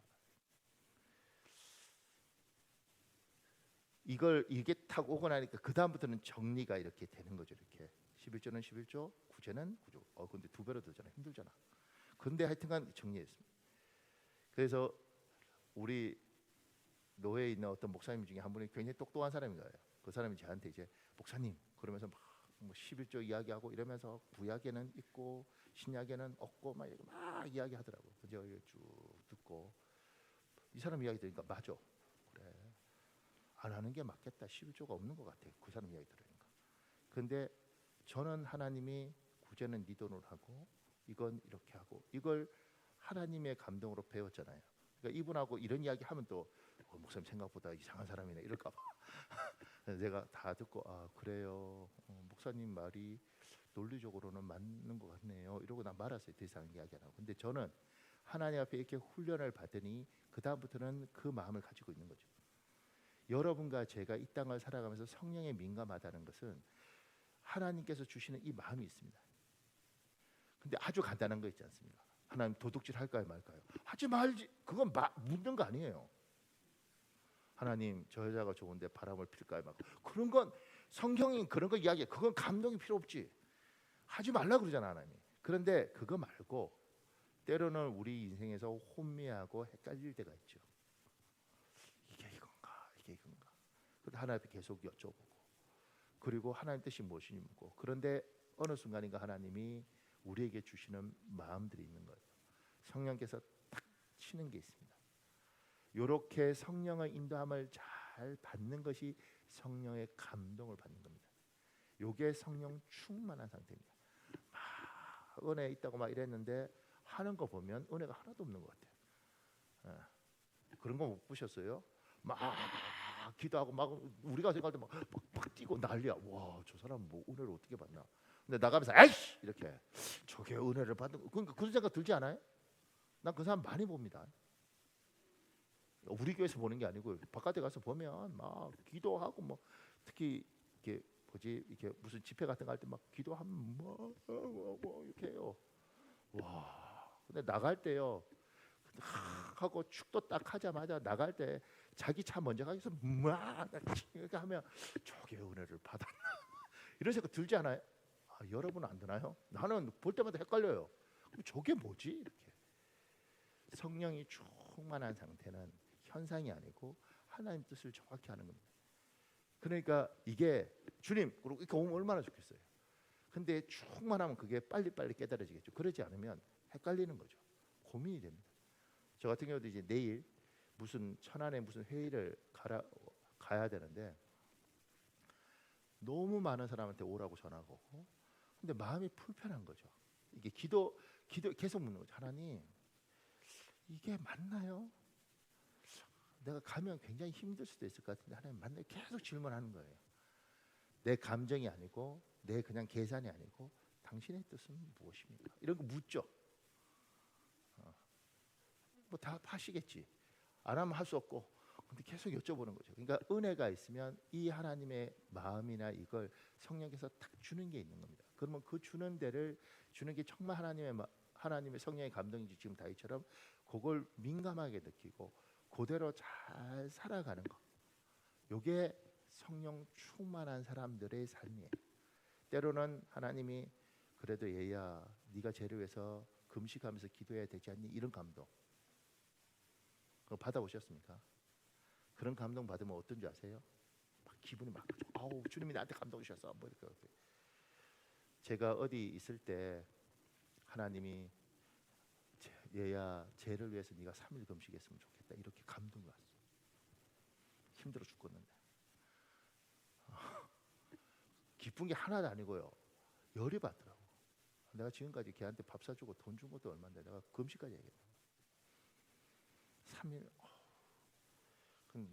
이게 탁 오고 나니까 그 다음부터는 정리가 이렇게 되는 거죠. 이렇게 11조는 11조, 구제는 구조. 근데 두 배로 들잖아. 힘들잖아. 근데 하여튼간 정리했습니다. 그래서 우리 노회에 있는 어떤 목사님 중에 한 분이 굉장히 똑똑한 사람인 거예요. 그 사람이 저한테 이제 목사님 그러면서 막 11조 이야기하고 이러면서 구약에는 있고 신약에는 없고 막 이야기하더라고. 그래서 쭉 듣고 이 사람 이야기 들으니까 맞아. 그래. 안 하는 게 맞겠다. 11조가 없는 것 같아. 그 사람 이야기 들으니까. 근데 저는 하나님이 구제는 네 돈으로 하고 이건 이렇게 하고 이걸 하나님의 감동으로 배웠잖아요. 그러니까 이분하고 이런 이야기 하면 또 목사님 생각보다 이상한 사람이네 이럴까 봐. 내가 다 듣고 그래요. 목사님 말이 논리적으로는 맞는 것 같네요. 이러고 나 말았어요. 더 이상 이야기 안 하고. 근데 저는 하나님 앞에 이렇게 훈련을 받으니 그 다음부터는 그 마음을 가지고 있는 거죠. 여러분과 제가 이 땅을 살아가면서 성령에 민감하다는 것은 하나님께서 주시는 이 마음이 있습니다. 근데 아주 간단한 거 있지 않습니까? 하나님 도둑질 할까요 말까요? 하지 말지. 그건 묻는 거 아니에요. 하나님 저 여자가 좋은데 바람을 필까요 말까요? 그런 건 성경이 그런 거 이야기해. 그건 감동이 필요 없지. 하지 말라 그러잖아 하나님. 그런데 그거 말고 때로는 우리 인생에서 혼미하고 헷갈릴 때가 있죠. 이게 이건가 이게 이건가. 그런데 하나님 앞에 계속 여쭤보고 그리고 하나님 뜻이 무엇인지 묻고 그런데 어느 순간인가 하나님이 우리에게 주시는 마음들이 있는 거예요. 성령께서 딱 치는 게 있습니다. 이렇게 성령의 인도함을 잘 받는 것이 성령의 감동을 받는 겁니다. 이게 성령 충만한 상태입니다. 막 은혜 있다고 막 이랬는데 하는 거 보면 은혜가 하나도 없는 것 같아요. 그런 거 못 보셨어요? 막 기도하고 막 우리가 생각할 때 막 뛰고 난리야. 와, 저 사람 뭐 은혜를 어떻게 받나? 근데 나가면서 아이씨 이렇게 저게 은혜를 받는 그러니까 그런 생각 들지 않아요? 난 그 사람 많이 봅니다. 우리 교회에서 보는 게 아니고 바깥에 가서 보면 막 기도하고 뭐 특히 이렇게 뭐지 이렇게 무슨 집회 같은 거 할 때 막 기도하면 뭐 이렇게 해요. 와, 근데 나갈 때요 하고 축도 딱 하자마자 나갈 때 자기 차 먼저 가서 막 이렇게 하면 저게 은혜를 받았나 이런 생각 들지 않아요? 여러분은 안 드나요? 나는 볼 때마다 헷갈려요. 그럼 저게 뭐지? 이렇게 성령이 충만한 상태는 현상이 아니고 하나님 뜻을 정확히 하는 겁니다. 그러니까 이게 주님 이렇게 오면 얼마나 좋겠어요. 근데 충만하면 그게 빨리빨리 깨달아지겠죠. 그러지 않으면 헷갈리는 거죠. 고민이 됩니다. 저 같은 경우도 이제 내일 무슨 천안에 무슨 회의를 가야 되는데 너무 많은 사람한테 오라고 전화가 오고 근데 마음이 불편한 거죠. 이게 기도 계속 묻는 거죠. 하나님, 이게 맞나요? 내가 가면 굉장히 힘들 수도 있을 것 같은데 하나님 맞나요? 계속 질문하는 거예요. 내 감정이 아니고 내 그냥 계산이 아니고 당신의 뜻은 무엇입니까? 이런 거 묻죠. 뭐 다 파시겠지. 안 하면 할 수 없고. 근데 계속 여쭤보는 거죠. 그러니까 은혜가 있으면 이 하나님의 마음이나 이걸 성령께서 딱 주는 게 있는 겁니다. 그러면 그 주는 데를 주는 게 정말 하나님의 성령의 감동인지 지금 다윗처럼 그걸 민감하게 느끼고 그대로 잘 살아가는 거. 요게 성령 충만한 사람들의 삶이에요. 때로는 하나님이 그래도 얘야 네가 죄를 위해서 금식하면서 기도해야 되지 않니? 이런 감동. 그거 받아보셨습니까? 그런 감동 받으면 어떤지 아세요? 막 기분이 막 아우 주님이 나한테 감동 주셨어. 뭐 이렇게. 제가 어디 있을 때 하나님이 얘야 죄를 위해서 네가 3일 금식했으면 좋겠다. 이렇게 감동이 왔어. 힘들어 죽겠는데. 기쁜 게 하나도 아니고요. 열이 받더라고. 내가 지금까지 걔한테 밥 사주고 돈 준 것도 얼마인데 내가 금식까지 얘기했다. 3일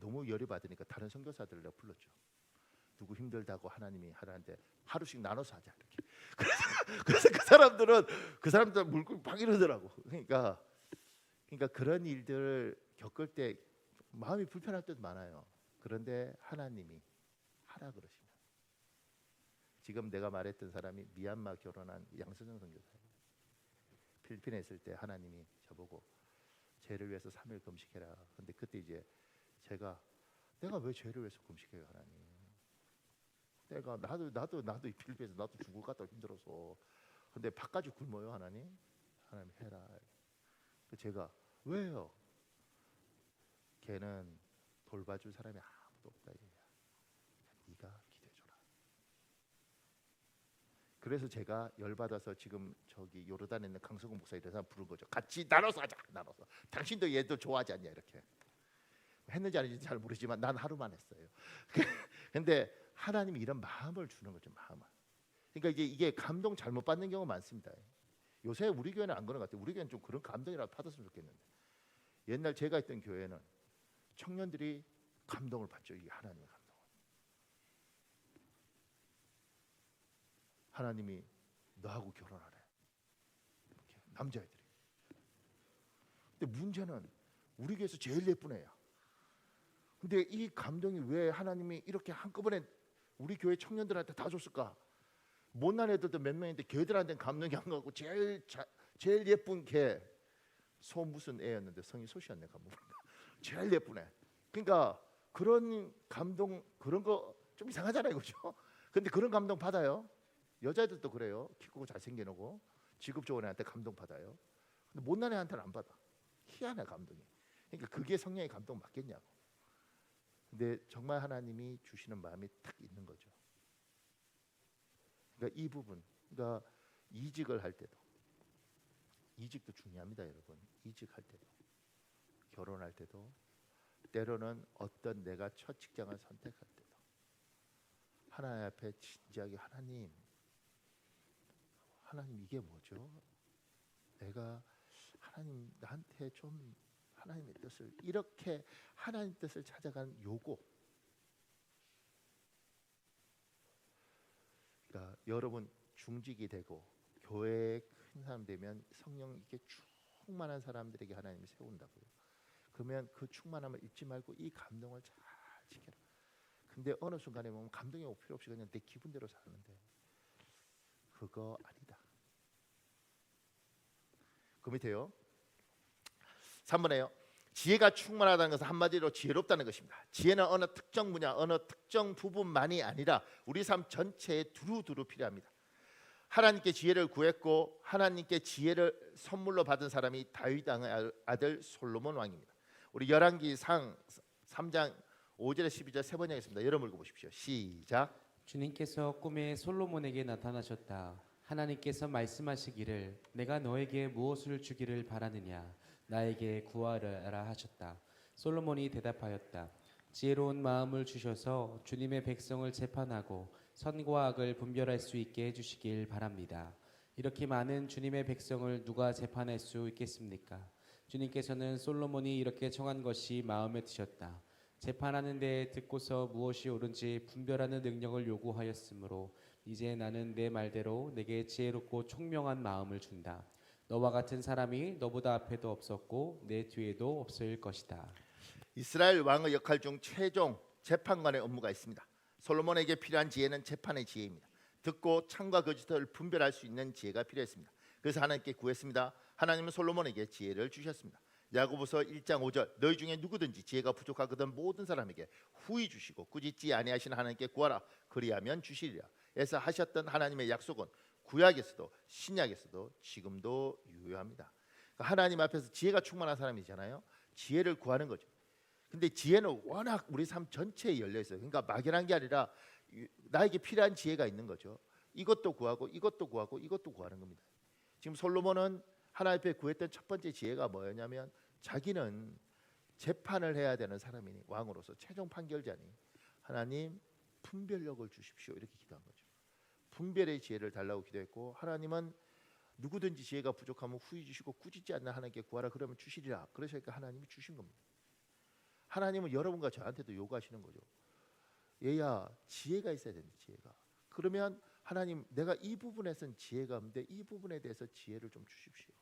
너무 열이 받으니까 다른 선교사들을 내가 불렀죠. 누구 힘들다고 하나님이 하라는데 하루씩 나눠서 하자 이렇게. 그래서 그 사람들 물고 막 이러더라고. 그러니까 그런 일들을 겪을 때 마음이 불편할 때도 많아요. 그런데 하나님이 하라 그러시면 지금 내가 말했던 사람이 미얀마 결혼한 양선영 선교사예요. 필리핀에 있을 때 하나님이 저보고 죄를 위해서 3일 금식해라. 근데 그때 이제 내가 왜 죄를 위해서 금식해요 하나님? 내가 나도 이 필리핀에서 나도 죽을 것 같다고 힘들어서 근데 밥까지 굶어요 하나님? 하나님 해라. 제가 왜요? 걔는 돌봐줄 사람이 아무도 없다 얘야. 네가 기도해줘라. 그래서 제가 열받아서 지금 저기 요르단에 있는 강성훈 목사 이런 사람 부른 거죠. 같이 나눠서 하자. 나눠서. 당신도 얘도 좋아하지 않냐 이렇게. 했는지 아닌지 잘 모르지만 난 하루만 했어요. 근데 하나님이 이런 마음을 주는 거죠. 마음을. 그러니까 이게 감동 잘못 받는 경우가 많습니다. 요새 우리 교회는 안 그런 것 같아요. 우리 교회는 좀 그런 감동이라도 받았으면 좋겠는데 옛날 제가 있던 교회는 청년들이 감동을 받죠. 이게 하나님의 감동. 하나님이 너하고 결혼하래. 이렇게 남자애들이. 근데 문제는 우리 교회에서 제일 예쁜 애야. 근데 이 감동이 왜 하나님이 이렇게 한꺼번에 우리 교회 청년들한테 다 줬을까? 못난 애들도 몇 명인데 걔들한테는 감동이 안 가고 제일 예쁜 걔 무슨 애였는데 성이 소시였네 가보면 제일 예쁜 애. 그러니까 그런 감동 그런 거 좀 이상하잖아요, 그렇죠? 근데 그런 감동 받아요. 여자애들도 그래요. 키 크고 잘생겨 놓고 직업 좋은 애한테 감동 받아요. 근데 못난 애한테는 안 받아. 희한해 감동이. 그러니까 그게 성령의 감동 맞겠냐고. 근데 정말 하나님이 주시는 마음이 딱 있는 거죠. 그러니까 이 부분, 그러니까 이직을 할 때도 이직도 중요합니다, 여러분. 이직할 때도 결혼할 때도 때로는 어떤 내가 첫 직장을 선택할 때도 하나님 앞에 진지하게 하나님 이게 뭐죠? 내가 하나님 나한테 좀 하나님의 뜻을 이렇게 하나님 뜻을 찾아가는 요거. 그러니까 여러분 중직이 되고 교회에 큰 사람 되면 성령 이렇게 충만한 사람들에게 하나님이 세운다고요. 그러면 그 충만함을 잊지 말고 이 감동을 잘 지켜라. 근데 어느 순간에 보면 감동이 필요 없이 그냥 내 기분대로 사는데 그거 아니다. 그 밑에요. 3번에요. 지혜가 충만하다는 것은 한마디로 지혜롭다는 것입니다. 지혜는 어느 특정 분야, 어느 특정 부분만이 아니라 우리 삶 전체에 두루두루 필요합니다. 하나님께 지혜를 구했고 하나님께 지혜를 선물로 받은 사람이 다윗 왕의 아들 솔로몬 왕입니다. 우리 열왕기상 3장 5절에 12절 세 번 읽겠습니다. 여러분 읽어보십시오. 시작. 주님께서 꿈에 솔로몬에게 나타나셨다. 하나님께서 말씀하시기를 내가 너에게 무엇을 주기를 바라느냐 나에게 구하라 하셨다. 솔로몬이 대답하였다. 지혜로운 마음을 주셔서 주님의 백성을 재판하고 선과 악을 분별할 수 있게 해주시길 바랍니다. 이렇게 많은 주님의 백성을 누가 재판할 수 있겠습니까? 주님께서는 솔로몬이 이렇게 청한 것이 마음에 드셨다. 재판하는 데 듣고서 무엇이 옳은지 분별하는 능력을 요구하였으므로 이제 나는 내 말대로 내게 지혜롭고 총명한 마음을 준다. 너와 같은 사람이 너보다 앞에도 없었고 내 뒤에도 없을 것이다. 이스라엘 왕의 역할 중 최종 재판관의 업무가 있습니다. 솔로몬에게 필요한 지혜는 재판의 지혜입니다. 듣고 참과 거짓을 분별할 수 있는 지혜가 필요했습니다. 그래서 하나님께 구했습니다. 하나님은 솔로몬에게 지혜를 주셨습니다. 야고보서 1장 5절 너희 중에 누구든지 지혜가 부족하거든 모든 사람에게 후히 주시고 꾸짖지 아니하시는 하나님께 구하라 그리하면 주시리라. 에서 하셨던 하나님의 약속은 구약에서도 신약에서도 지금도 유효합니다. 그러니까 하나님 앞에서 지혜가 충만한 사람이잖아요. 지혜를 구하는 거죠. 근데 지혜는 워낙 우리 삶 전체에 열려 있어요. 그러니까 막연한 게 아니라 나에게 필요한 지혜가 있는 거죠. 이것도 구하고 이것도 구하고 이것도 구하는 겁니다. 지금 솔로몬은 하나님 앞에 구했던 첫 번째 지혜가 뭐였냐면 자기는 재판을 해야 되는 사람이니 왕으로서 최종 판결자니 하나님 분별력을 주십시오 이렇게 기도한 거죠. 분별의 지혜를 달라고 기도했고 하나님은 누구든지 지혜가 부족하면 후히 주시고 꾸짖지 않는 하나님께 구하라 그러면 주시리라. 그러시니까 하나님이 주신 겁니다. 하나님은 여러분과 저한테도 요구하시는 거죠. 얘야 지혜가 있어야 된다. 지혜가. 그러면 하나님 내가 이 부분에선 지혜가 없는데 이 부분에 대해서 지혜를 좀 주십시오.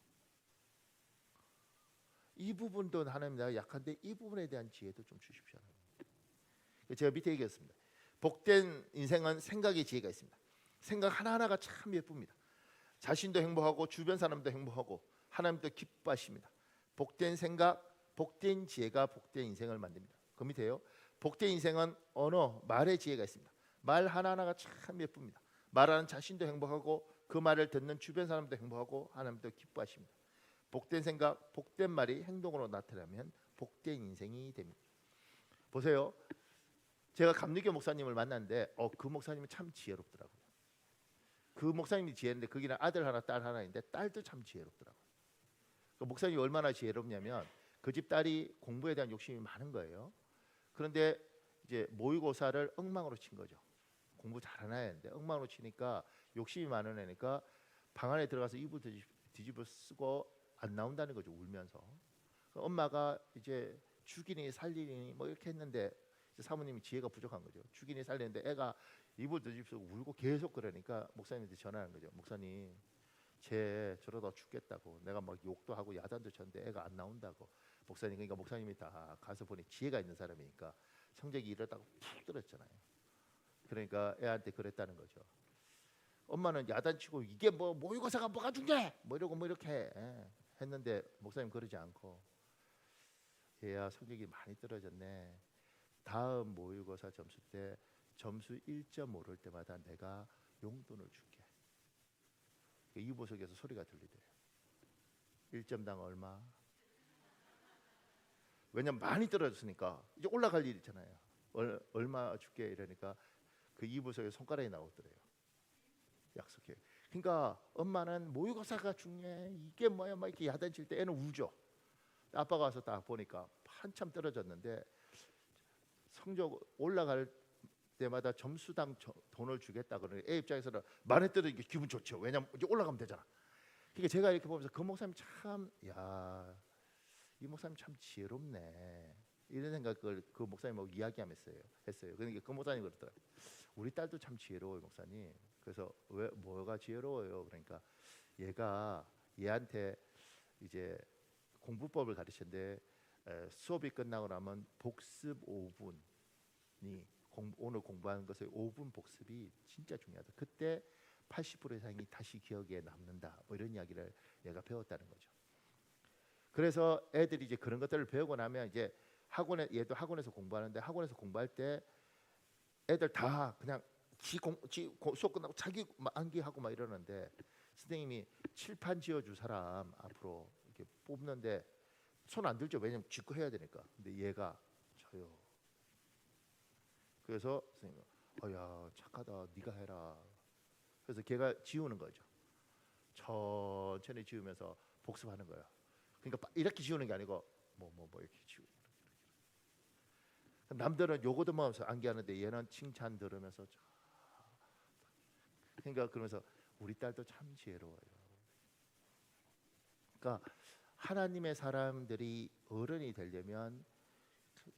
이 부분도 하나님 내가 약한데 이 부분에 대한 지혜도 좀 주십시오. 제가 밑에 얘기했습니다. 복된 인생은 생각의 지혜가 있습니다. 생각 하나하나가 참 예쁩니다. 자신도 행복하고 주변 사람도 행복하고 하나님도 기뻐하십니다. 복된 생각, 복된 지혜가 복된 인생을 만듭니다. 그 밑에요. 복된 인생은 언어, 말의 지혜가 있습니다. 말 하나하나가 참 예쁩니다. 말하는 자신도 행복하고 그 말을 듣는 주변 사람도 행복하고 하나님도 기뻐하십니다. 복된 생각, 복된 말이 행동으로 나타나면 복된 인생이 됩니다. 보세요. 제가 감리교 목사님을 만났는데 그 목사님은 참 지혜롭더라고요. 그 목사님이 지혜인데 거기는 아들 하나 딸 하나인데 딸도 참 지혜롭더라고요. 그 목사님이 얼마나 지혜롭냐면 그 집 딸이 공부에 대한 욕심이 많은 거예요. 그런데 이제 모의고사를 엉망으로 친 거죠. 공부 잘하나 했는데 엉망으로 치니까 욕심이 많은 애니까 방 안에 들어가서 이불 뒤집어 쓰고 안 나온다는 거죠. 울면서. 엄마가 이제 죽이니 살리니 뭐 이렇게 했는데 사모님이 지혜가 부족한 거죠. 죽이니 살리는데 애가 이불 뒤집어 울고 계속 그러니까 목사님한테 전화하는 거죠. 목사님 쟤 저러다 죽겠다고 내가 막 욕도 하고 야단도 쳤는데 애가 안 나온다고. 목사님 그러니까 목사님이 다 가서 보니 지혜가 있는 사람이니까 성적이 이러다고 푹 떨어졌잖아요. 그러니까 애한테 그랬다는 거죠. 엄마는 야단치고 이게 뭐 모의고사가 뭐가 중요해 뭐 이러고 뭐 이렇게 했는데 목사님 그러지 않고 얘야 성적이 많이 떨어졌네. 다음 모의고사 점수 때 점수 1점 오를 때마다 내가 용돈을 줄게. 이 보석에서 소리가 들리대요. 1점당 얼마? 왜냐면 많이 떨어졌으니까 이제 올라갈 일 있잖아요. 얼마 줄게 이러니까 그 이보석에 손가락이 나오더래요. 약속해. 그러니까 엄마는 모의고사가 중요해. 이게 뭐야 막 이렇게 야단칠 때 애는 울죠. 아빠가 와서 딱 보니까 한참 떨어졌는데 성적 올라갈 때마다 점수당 돈을 주겠다 그러니 애 입장에서는 말했더니 이게 기분 좋죠. 왜냐면 이제 올라가면 되잖아. 그러니까 제가 이렇게 보면서 그 목사님 참 이 목사님 참 지혜롭네 이런 생각을 그 목사님하고 이야기하면서 했어요. 그러니까 그 목사님 그러더라고요. 우리 딸도 참 지혜로워요 목사님. 그래서 왜 뭐가 지혜로워요? 그러니까 얘한테 이제 공부법을 가르쳤는데 수업이 끝나고 나면 복습 5분이 오늘 공부하는 것의 5분 복습이 진짜 중요하다. 그때 80% 이상이 다시 기억에 남는다. 뭐 이런 이야기를 얘가 배웠다는 거죠. 그래서 애들이 이제 그런 것들을 배우고 나면 이제 얘도 학원에서 공부하는데 학원에서 공부할 때 애들 다 그냥 수업 끝나고 자기 암기하고 막 이러는데 선생님이 칠판 지어줄 사람 앞으로 이렇게 뽑는데 손 안 들죠. 왜냐면 쥐고 해야 되니까. 근데 얘가 저요. 그래서 선생님, 야 착하다, 네가 해라. 그래서 걔가 지우는 거죠. 천천히 지우면서 복습하는 거야. 그러니까 이렇게 지우는 게 아니고 뭐 이렇게 지우고. 남들은 요거도 하면서 암기하는데 얘는 칭찬 들으면서 그러니까 그러면서 우리 딸도 참 지혜로워요. 그러니까 하나님의 사람들이 어른이 되려면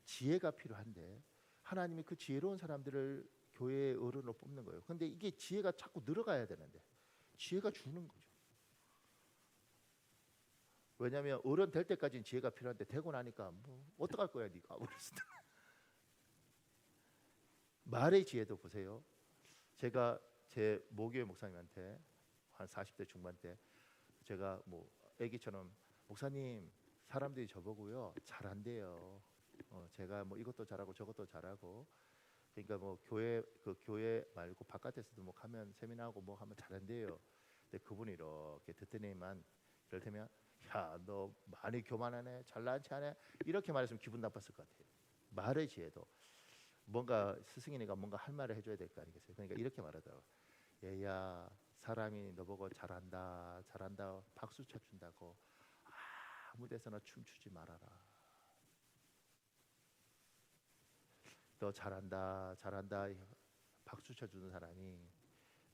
지혜가 필요한데 하나님이 그 지혜로운 사람들을 교회의 어른으로 뽑는 거예요. 근데 이게 지혜가 자꾸 늘어가야 되는데 지혜가 죽는 거죠. 왜냐하면 어른 될 때까지는 지혜가 필요한데 되고 나니까 뭐 어떡할 거야 네가. 말의 지혜도 보세요. 제가 제 모교회 목사님한테 한 40대 중반 때 제가 뭐 애기처럼 목사님 사람들이 저보고요 잘한대요. 제가 뭐 이것도 잘하고 저것도 잘하고 그러니까 뭐 교회 말고 바깥에서도 뭐 가면 세미나하고 뭐 하면 잘한대요. 근데 그분이 이렇게 듣더니만 이를테면 야 너 많이 교만하네 잘난 체하네 이렇게 말했으면 기분 나빴을 것 같아요. 말의 지혜도 뭔가 스승이니까 뭔가 할 말을 해줘야 될 거 아니겠어요. 그러니까 이렇게 말하더라고. 얘야 사람이 너보고 잘한다 잘한다 박수 쳐준다고 아무 데서나 춤추지 말아라. 너 잘한다 잘한다 박수 쳐주는 사람이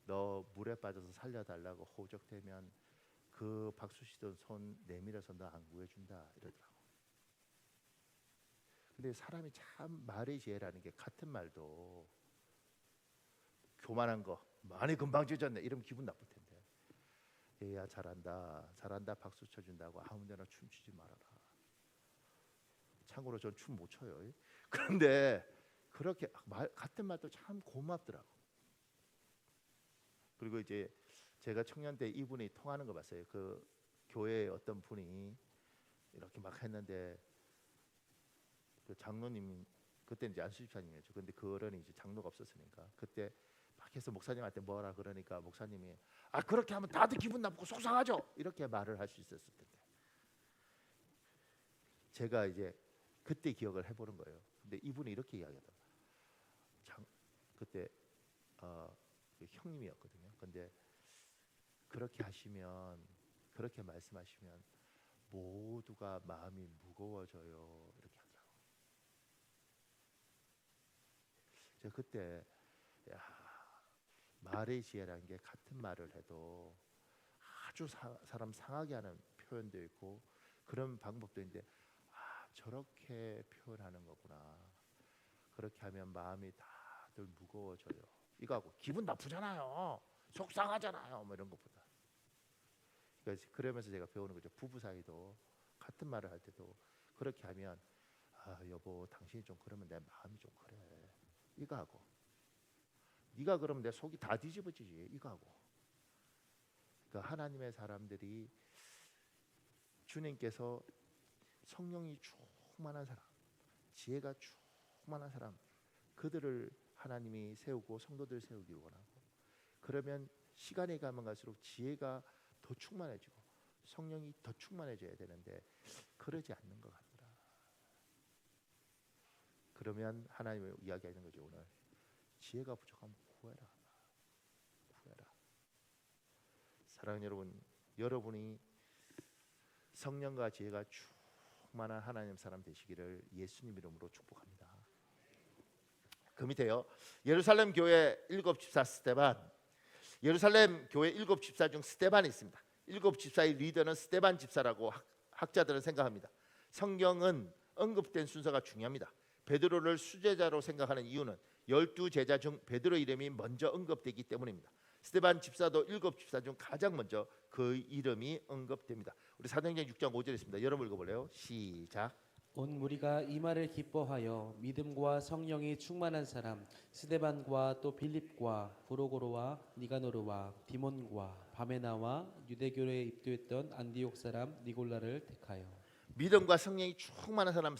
너 물에 빠져서 살려달라고 호적되면 그 박수 치던 손 내밀어서 너 안 구해준다 이러더라고. 근데 사람이 참 말의 지혜라는 게 같은 말도 교만한 거 많이 금방 찢었네 이러면 기분 나쁠 텐데 얘야 잘한다 잘한다 박수 쳐준다고 아무데나 춤추지 말아라. 참고로 전 춤 못 춰요. 그런데 그렇게 같은 말도 참 고맙더라고. 그리고 이제 제가 청년 때 이분이 통하는 거 봤어요. 그 교회에 어떤 분이 이렇게 막 했는데 그 장로님 그때 이제 안수 집사님이었죠. 근데 그 어른이 이제 장로가 없었으니까 그때 막 해서 목사님한테 뭐라 그러니까 목사님이 그렇게 하면 다들 기분 나쁘고 속상하죠. 이렇게 말을 할 수 있었을 텐데 제가 이제 그때 기억을 해보는 거예요. 근데 이분이 이렇게 이야기하더라고요. 그때 그 형님이었거든요. 근데 그렇게 하시면 그렇게 말씀하시면 모두가 마음이 무거워져요. 이렇게 하더라고요. 제가 그때 말의 지혜라는 게 같은 말을 해도 아주 사람 상하게 하는 표현도 있고 그런 방법도 있는데 저렇게 표현하는 거구나. 그렇게 하면 마음이 다들 무거워져요. 이거하고 기분 나쁘잖아요. 속상하잖아요. 뭐 이런 것보다. 그러면서 제가 배우는 거죠. 부부 사이도 같은 말을 할 때도 그렇게 하면 여보 당신이 좀 그러면 내 마음이 좀 그래. 이거하고 네가 그러면 내 속이 다 뒤집어지지. 이거하고 그러니까 하나님의 사람들이 주님께서 성령이 충만한 사람 지혜가 충만한 사람 그들을 하나님이 세우고 성도들 세우기 원하고 그러면 시간이 가면 갈수록 지혜가 더 충만해지고 성령이 더 충만해져야 되는데 그러지 않는 것 같더라. 그러면 하나님이 이야기하는 거죠. 오늘 지혜가 부족하면 구해라. 구해라. 사랑하는 여러분, 여러분이 성령과 지혜가 충만한 하나님 사람 되시기를 예수님 이름으로 축복합니다. 그 밑에요. 예루살렘 교회 7 집사 스데반. 예루살렘 교회 7 집사 중 스데반이 있습니다. 7 집사의 리더는 스데반 집사라고 학자들은 생각합니다. 성경은 언급된 순서가 중요합니다. 베드로를 수제자로 생각하는 이유는 12제자 중 베드로 이름이 먼저 언급되기 때문입니다. 스데반 집사도 7 집사 중 가장 먼저 그 이름이 언급됩니다. 우리 사도행전 6장 5절에 있습니다. 여러분 읽어볼래요? 시작. 온 무리가 이 말을 기뻐하여 믿음과 성령이 충만한 사람 스데반과 또 빌립과 브로고로와 니가노르와 디몬과 바메나와 유대교에 입교했던 안디옥 사람 니골라를 택하여 믿음과 성령이 충만한 사람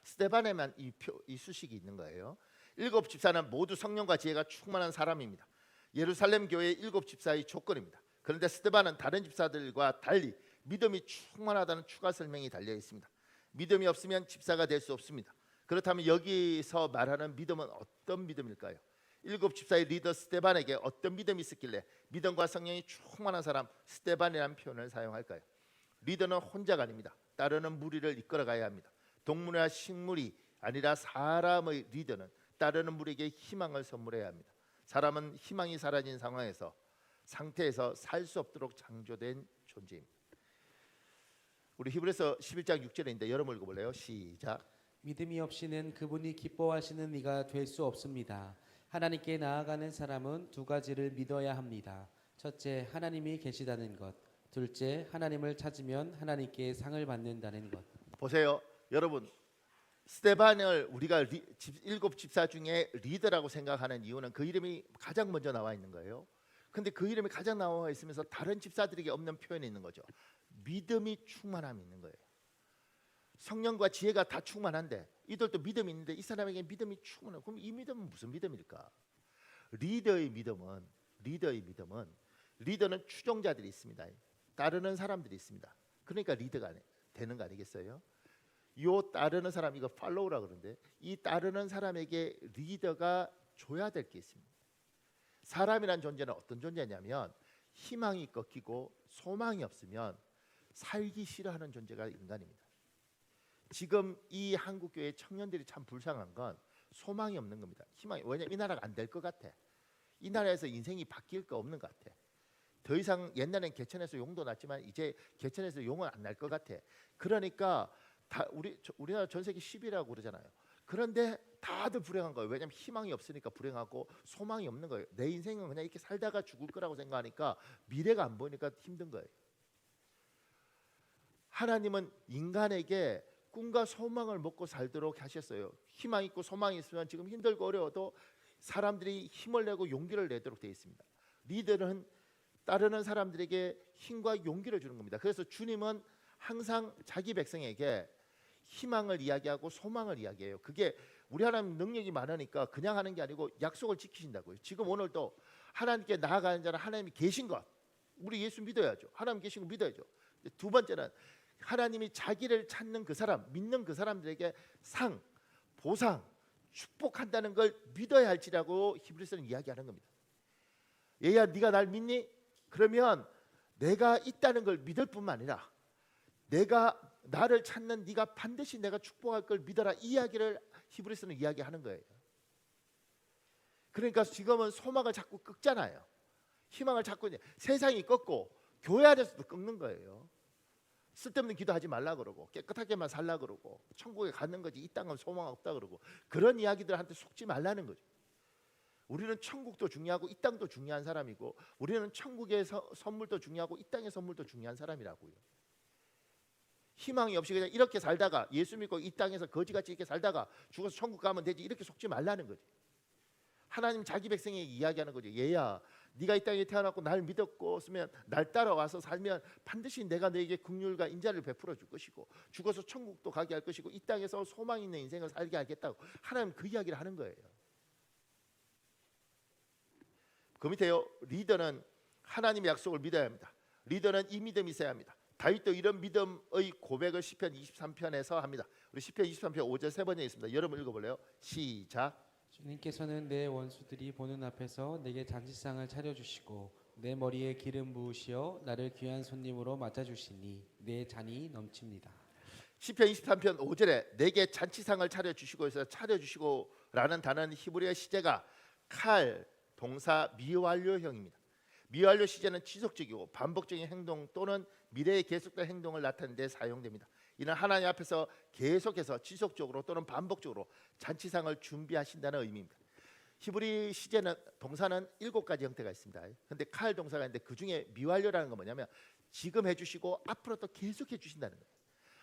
스데반에만 이 수식이 있는 거예요. 7 집사는 모두 성령과 지혜가 충만한 사람입니다. 예루살렘 교회 7 집사의 조건입니다. 그런데 스데반은 다른 집사들과 달리 믿음이 충만하다는 추가 설명이 달려 있습니다. 믿음이 없으면 집사가 될 수 없습니다. 그렇다면 여기서 말하는 믿음은 어떤 믿음일까요? 7 집사의 리더 스데반에게 어떤 믿음이 있었길래 믿음과 성령이 충만한 사람 스데반이라는 표현을 사용할까요? 리더는 혼자가 아닙니다. 따르는 무리를 이끌어가야 합니다. 동물이나 식물이 아니라 사람의 리더는 따르는 무리에게 희망을 선물해야 합니다. 사람은 희망이 사라진 상태에서 살 수 없도록 창조된 존재입니다. 우리 히브리서 11장 6절인데 여러분 읽어볼래요? 시작. 믿음이 없이는 그분이 기뻐하시는 이가 될 수 없습니다. 하나님께 나아가는 사람은 두 가지를 믿어야 합니다. 첫째, 하나님이 계시다는 것. 둘째, 하나님을 찾으면 하나님께 상을 받는다는 것. 보세요, 여러분. 스데반을 우리가 일곱 집사 중에 리더라고 생각하는 이유는 그 이름이 가장 먼저 나와 있는 거예요. 근데 그 이름이 가장 나와 있으면서 다른 집사들에게 없는 표현이 있는 거죠. 믿음이 충만함이 있는 거예요. 성령과 지혜가 다 충만한데 이들도 믿음이 있는데 이 사람에게 믿음이 충만해. 그럼 이 믿음은 무슨 믿음일까? 리더의 믿음은 리더는 추종자들이 있습니다. 따르는 사람들이 있습니다. 그러니까 리더가 되는 거 아니겠어요? 요 따르는 사람, 이거 팔로우라 그러는데 이 따르는 사람에게 리더가 줘야 될 게 있습니다. 사람이란 존재는 어떤 존재냐면 희망이 꺾이고 소망이 없으면 살기 싫어하는 존재가 인간입니다. 지금 이 한국교회 청년들이 참 불쌍한 건 소망이 없는 겁니다. 희망이, 왜냐면 이 나라가 안 될 것 같아. 이 나라에서 인생이 바뀔 거 없는 것 같아. 더 이상 옛날엔 개천에서 용도 났지만 이제 개천에서 용은 안 날 것 같아. 그러니까 다 우리나라 전 세계 10위라고 그러잖아요. 그런데 다들 불행한 거예요. 왜냐하면 희망이 없으니까 불행하고 소망이 없는 거예요. 내 인생은 그냥 이렇게 살다가 죽을 거라고 생각하니까 미래가 안 보이니까 힘든 거예요. 하나님은 인간에게 꿈과 소망을 먹고 살도록 하셨어요. 희망 있고 소망이 있으면 지금 힘들고 어려워도 사람들이 힘을 내고 용기를 내도록 되어 있습니다. 리더는 따르는 사람들에게 힘과 용기를 주는 겁니다. 그래서 주님은 항상 자기 백성에게 희망을 이야기하고 소망을 이야기해요. 그게 우리 하나님 능력이 많으니까 그냥 하는 게 아니고 약속을 지키신다고요. 지금 오늘도 하나님께 나아가는 자는 하나님이 계신 것, 우리 예수 믿어야죠. 하나님 계신 거 믿어야죠. 두 번째는 하나님이 자기를 찾는 그 사람, 믿는 그 사람들에게 상, 보상, 축복한다는 걸 믿어야 할지라고 히브리서는 이야기하는 겁니다. 얘야, 네가 날 믿니? 그러면 내가 있다는 걸 믿을 뿐만 아니라 내가 나를 찾는 네가 반드시 내가 축복할 걸 믿어라. 이 이야기를 히브리서는 이야기하는 거예요. 그러니까 지금은 소망을 자꾸 꺾잖아요. 희망을 자꾸 세상이 꺾고 교회 안에서도 꺾는 거예요. 쓸데없는 기도하지 말라 그러고 깨끗하게만 살라 그러고 천국에 가는 거지 이 땅은 소망 없다 그러고 그런 이야기들한테 속지 말라는 거죠. 우리는 천국도 중요하고 이 땅도 중요한 사람이고 우리는 천국의 선물도 중요하고 이 땅의 선물도 중요한 사람이라고요. 희망이 없이 그냥 이렇게 살다가 예수 믿고 이 땅에서 거지같이 이렇게 살다가 죽어서 천국 가면 되지 이렇게 속지 말라는 거지. 하나님 자기 백성에게 이야기하는 거죠. 얘야, 네가 이 땅에 태어났고 날 믿었고 쓰면 날 따라와서 살면 반드시 내가 너에게 긍휼과 인자를 베풀어 줄 것이고 죽어서 천국도 가게 할 것이고 이 땅에서 소망 있는 인생을 살게 하겠다고 하나님 그 이야기를 하는 거예요. 그 밑에요. 리더는 하나님의 약속을 믿어야 합니다. 리더는 이 믿음이 있어야 합니다. 다윗도 이런 믿음의 고백을 시편 23편에서 합니다. 우리 시편 23편 5절 세 번째 있습니다. 여러분 읽어볼래요? 시작. 주님께서는 내 원수들이 보는 앞에서 내게 잔치상을 차려주시고 내 머리에 기름 부으시어 나를 귀한 손님으로 맞아주시니 내 잔이 넘칩니다. 시편 23편 5절에 내게 잔치상을 차려주시고 해서 차려주시고라는 단어는 히브리어 시제가 칼, 동사 미완료형입니다. 미완료 시제는 지속적이고 반복적인 행동 또는 미래에 계속된 행동을 나타내는 데 사용됩니다. 이는 하나님 앞에서 계속해서 지속적으로 또는 반복적으로 잔치상을 준비하신다는 의미입니다. 히브리 시제는 동사는 7가지 형태가 있습니다. 그런데 칼 동사가 있는데 그 중에 미완료라는 건 뭐냐면 지금 해주시고 앞으로 또 계속 해주신다는 거예요.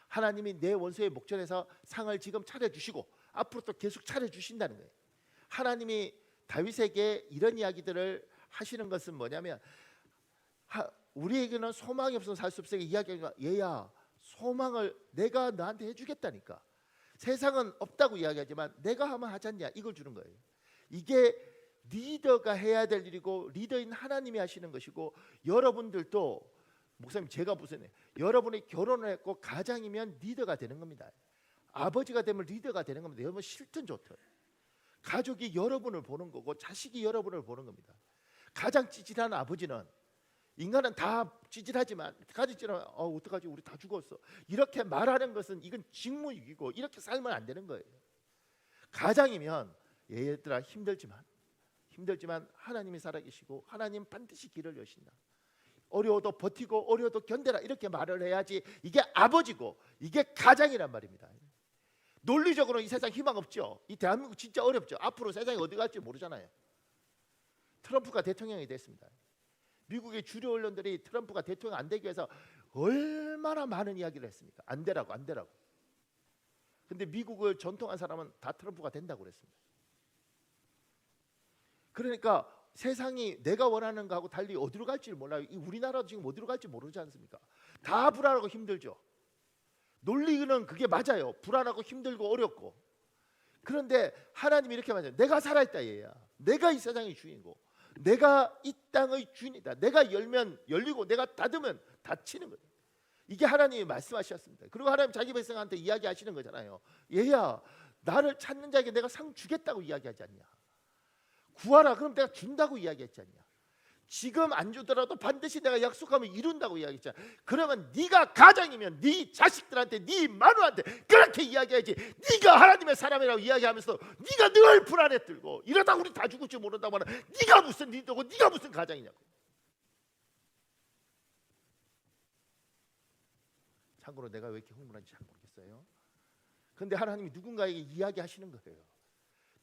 하나님이 내 원수의 목전에서 상을 지금 차려주시고 앞으로 또 계속 차려주신다는 거예요. 하나님이 다윗에게 이런 이야기들을 하시는 것은 뭐냐면 우리에게는 소망이 없어서 살 수 없으니까 이야기하니까 얘야 소망을 내가 너한테 해주겠다니까. 세상은 없다고 이야기하지만 내가 하면 하잖냐 이걸 주는 거예요. 이게 리더가 해야 될 일이고 리더인 하나님이 하시는 것이고 여러분들도 목사님 제가 무슨 여러분이 결혼을 했고 가장이면 리더가 되는 겁니다. 아버지가 되면 리더가 되는 겁니다. 여러분 싫든 좋든 가족이 여러분을 보는 거고 자식이 여러분을 보는 겁니다. 가장 찌질한 아버지는 인간은 다 찌질하지만 가장 찌질하면 어떡하지 우리 다 죽었어 이렇게 말하는 것은 이건 직무유기고 이렇게 살면 안 되는 거예요. 가장이면 얘들아 힘들지만 힘들지만 하나님이 살아계시고 하나님 반드시 길을 여신다. 어려워도 버티고 어려워도 견뎌라 이렇게 말을 해야지 이게 아버지고 이게 가장이란 말입니다. 논리적으로 이 세상 희망 없죠. 이 대한민국 진짜 어렵죠. 앞으로 세상이 어디 갈지 모르잖아요. 트럼프가 대통령이 됐습니다. 미국의 주류 언론들이 트럼프가 대통령 안 되기 위해서 얼마나 많은 이야기를 했습니까? 안 되라고 안 되라고. 근데 미국을 전통한 사람은 다 트럼프가 된다고 그랬습니다. 그러니까 세상이 내가 원하는 거하고 달리 어디로 갈지 몰라요. 이 우리나라도 지금 어디로 갈지 모르지 않습니까? 다 불안하고 힘들죠. 논리는 그게 맞아요. 불안하고 힘들고 어렵고. 그런데 하나님이 이렇게 말해요. 내가 살아있다 얘야. 내가 이 세상의 주인이고 내가 이 땅의 주인이다. 내가 열면 열리고 내가 닫으면 닫히는 거예요. 이게 하나님이 말씀하셨습니다. 그리고 하나님 자기 백성한테 이야기하시는 거잖아요. 얘야 나를 찾는 자에게 내가 상 주겠다고 이야기하지 않냐. 구하라 그럼 내가 준다고 이야기했지 않냐. 지금 안 주더라도 반드시 내가 약속하면 이룬다고 이야기했잖아. 그러면 네가 가장이면 네 자식들한테 네 마누라한테 그렇게 이야기해야지. 네가 하나님의 사람이라고 이야기하면서 네가 늘 불안에 들고 이러다 우리 다 죽을지 모른다고 하면 네가 무슨 리더고 네가 무슨 가장이냐고. 참고로 내가 왜 이렇게 흥분한지 잘 모르겠어요. 그런데 하나님이 누군가에게 이야기하시는 거예요.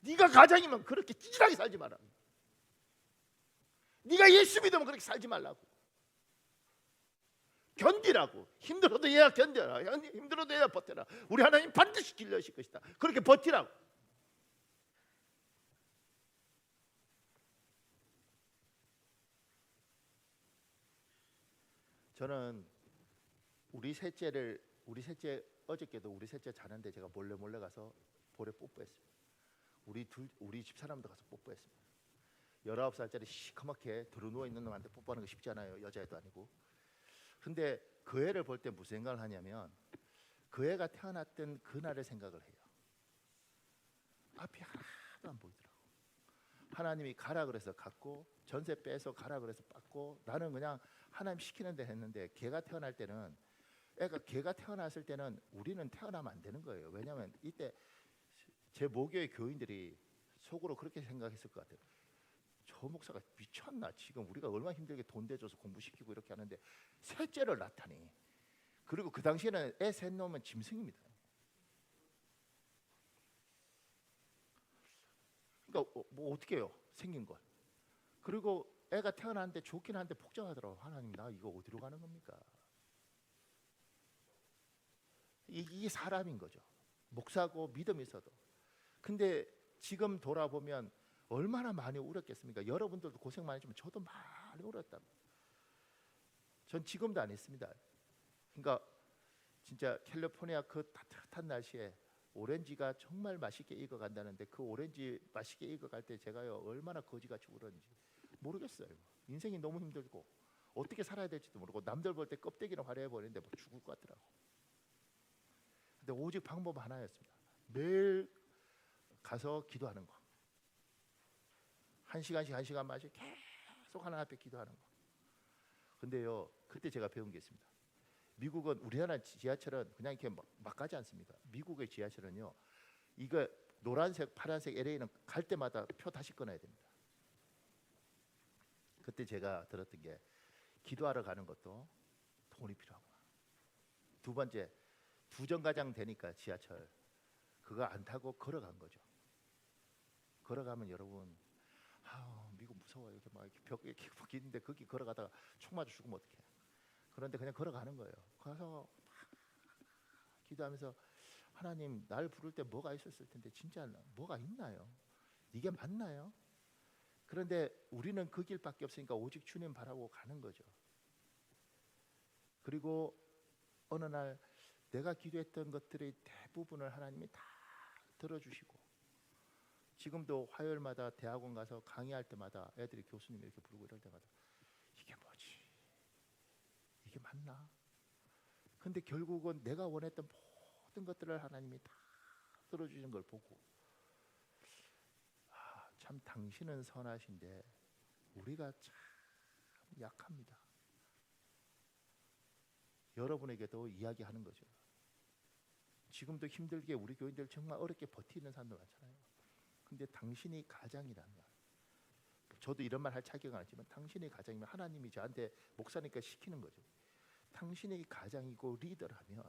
네가 가장이면 그렇게 찌질하게 살지 마라. 네가 예수 믿으면 그렇게 살지 말라고. 견디라고. 힘들어도 얘야 견뎌라. 힘들어도 얘야 버텨라. 우리 하나님 반드시 길 여실 것이다. 그렇게 버티라고. 저는 우리 셋째 어저께도 우리 셋째 자는데 제가 몰래 가서 볼에 뽀뽀했습니다. 우리 집 사람도 가서 뽀뽀했습니다. 19살짜리 시커멓게 들어누워 있는 놈한테 뽀뽀하는 거 쉽지 않아요. 여자애도 아니고. 근데 그 애를 볼 때 무슨 생각을 하냐면 그 애가 태어났던 그날을 생각을 해요. 앞이 하나도 안 보이더라고. 하나님이 가라 그래서 갔고 전세 빼서 가라 그래서 받고 나는 그냥 하나님 시키는 데 했는데 걔가 태어날 때는 걔가 태어났을 때는 우리는 태어나면 안 되는 거예요. 왜냐하면 이때 제 모교의 교인들이 속으로 그렇게 생각했을 것 같아요. 저 목사가 미쳤나? 지금 우리가 얼마나 힘들게 돈 대줘서 공부시키고 이렇게 하는데 셋째를 낳다니. 그리고 그 당시에는 애 셋 놓으면 짐승입니다. 그러니까 뭐 어떻게 해요? 생긴 걸. 그리고 애가 태어났는데 좋긴 한데 복잡하더라고. 하나님 나 이거 어디로 가는 겁니까? 이게 사람인 거죠. 목사고 믿음이 있어도. 근데 지금 돌아보면 얼마나 많이 울었겠습니까? 여러분들도 고생 많이 했지만 저도 많이 울었답니다. 전 지금도 안 했습니다. 그러니까 진짜 캘리포니아 그 따뜻한 날씨에 오렌지가 정말 맛있게 익어간다는데 그 오렌지 맛있게 익어갈 때 제가요 얼마나 거지같이 울었는지 모르겠어요. 인생이 너무 힘들고 어떻게 살아야 될지도 모르고 남들 볼 때 껍데기는 화려해 보이는데 뭐 죽을 것 같더라고. 근데 오직 방법 하나였습니다. 매일 가서 기도하는 거. 1시간씩 계속 하나님 앞에 기도하는 거. 근데요 그때 제가 배운 게 있습니다. 미국은 우리나라 지하철은 그냥 이렇게 막 가지 않습니다. 미국의 지하철은요 이거 노란색 파란색 LA는 갈 때마다 표 다시 끊어야 됩니다. 그때 제가 들었던 게 기도하러 가는 것도 돈이 필요하구나. 두 번째 두 정거장 되니까 지하철 그거 안 타고 걸어간 거죠. 걸어가면 여러분 미국 무서워요. 이렇게 막 벽에 이렇게 있는데 거기 걸어가다가 총 맞아 죽으면 어떡해. 그런데 그냥 걸어가는 거예요. 가서 기도하면서 하나님 날 부를 때 뭐가 있었을 텐데 진짜 뭐가 있나요? 이게 맞나요? 그런데 우리는 그 길밖에 없으니까 오직 주님 바라고 가는 거죠. 그리고 어느 날 내가 기도했던 것들의 대부분을 하나님이 다 들어주시고 지금도 화요일마다 대학원 가서 강의할 때마다 애들이 교수님 이렇게 부르고 이럴 때마다 이게 뭐지? 이게 맞나? 근데 결국은 내가 원했던 모든 것들을 하나님이 다 들어주시는 걸 보고 참 당신은 선하신데 우리가 참 약합니다. 여러분에게도 이야기하는 거죠. 지금도 힘들게 우리 교인들 정말 어렵게 버티는 사람들 많잖아요. 근데 당신이 가장이란 말. 저도 이런 말 할 자격은 아니지만 당신의 가정이면 하나님이 저한테 목사니까 시키는 거죠. 당신의 가장이고 리더라면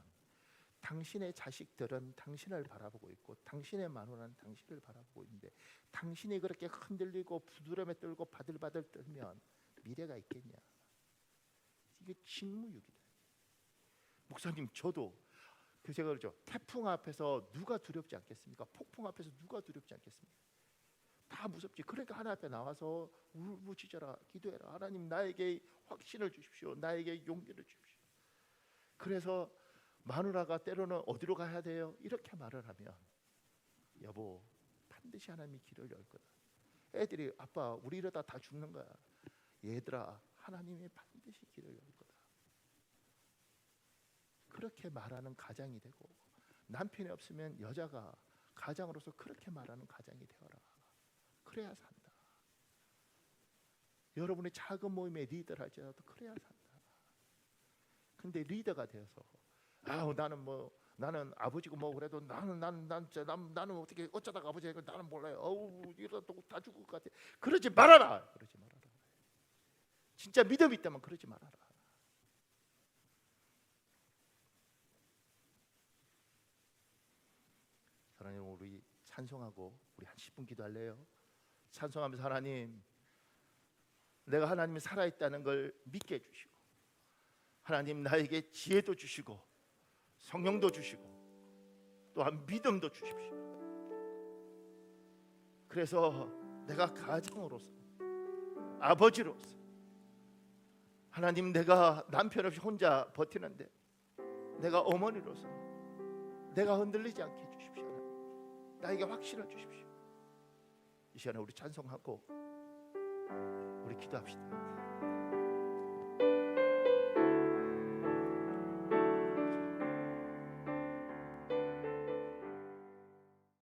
당신의 자식들은 당신을 바라보고 있고 당신의 마누라는 당신을 바라보고 있는데 당신이 그렇게 흔들리고 부드러움에 떨고 바들바들 떨면 미래가 있겠냐? 이게 직무유기다. 목사님, 저도 제가 그러죠. 태풍 앞에서 누가 두렵지 않겠습니까? 폭풍 앞에서 누가 두렵지 않겠습니까? 다 무섭지. 그러니까 하나님 앞에 나와서 울부짖어라, 기도해라. 하나님, 나에게 확신을 주십시오. 나에게 용기를 주십시오. 그래서 마누라가 때로는 어디로 가야 돼요? 이렇게 말을 하면 여보, 반드시 하나님이 길을 열 거다. 애들이 아빠, 우리 이러다 다 죽는 거야. 얘들아, 하나님이 반드시 길을 열 거다. 그렇게 말하는 가장이 되고, 남편이 없으면 여자가 가장으로서 그렇게 말하는 가장이 되어라. 그래야 산다. 여러분의 작은 모임의 리더를 할지라도 그래야 산다. 근데 리더가 되어서 나는 아버지고 뭐 그래도 나는 어떻게 어쩌다가 아버지가 나는 몰라요. 이러다 다 죽을 것 같아. 그러지 말아라. 그러지 말아라. 진짜 믿음이 있다면 그러지 말아라. 하나님, 우리 찬송하고 우리 한 10분 기도할래요? 찬송하면서 하나님, 내가 하나님이 살아있다는 걸 믿게 해주시고, 하나님 나에게 지혜도 주시고 성령도 주시고 또한 믿음도 주십시오. 그래서 내가 가장으로서, 아버지로서, 하나님, 내가 남편 없이 혼자 버티는데 내가 어머니로서 내가 흔들리지 않게 해주십시오. 하나님, 나에게 확신을 주십시오. 이 시간에 우리 찬송하고 우리 기도합시다.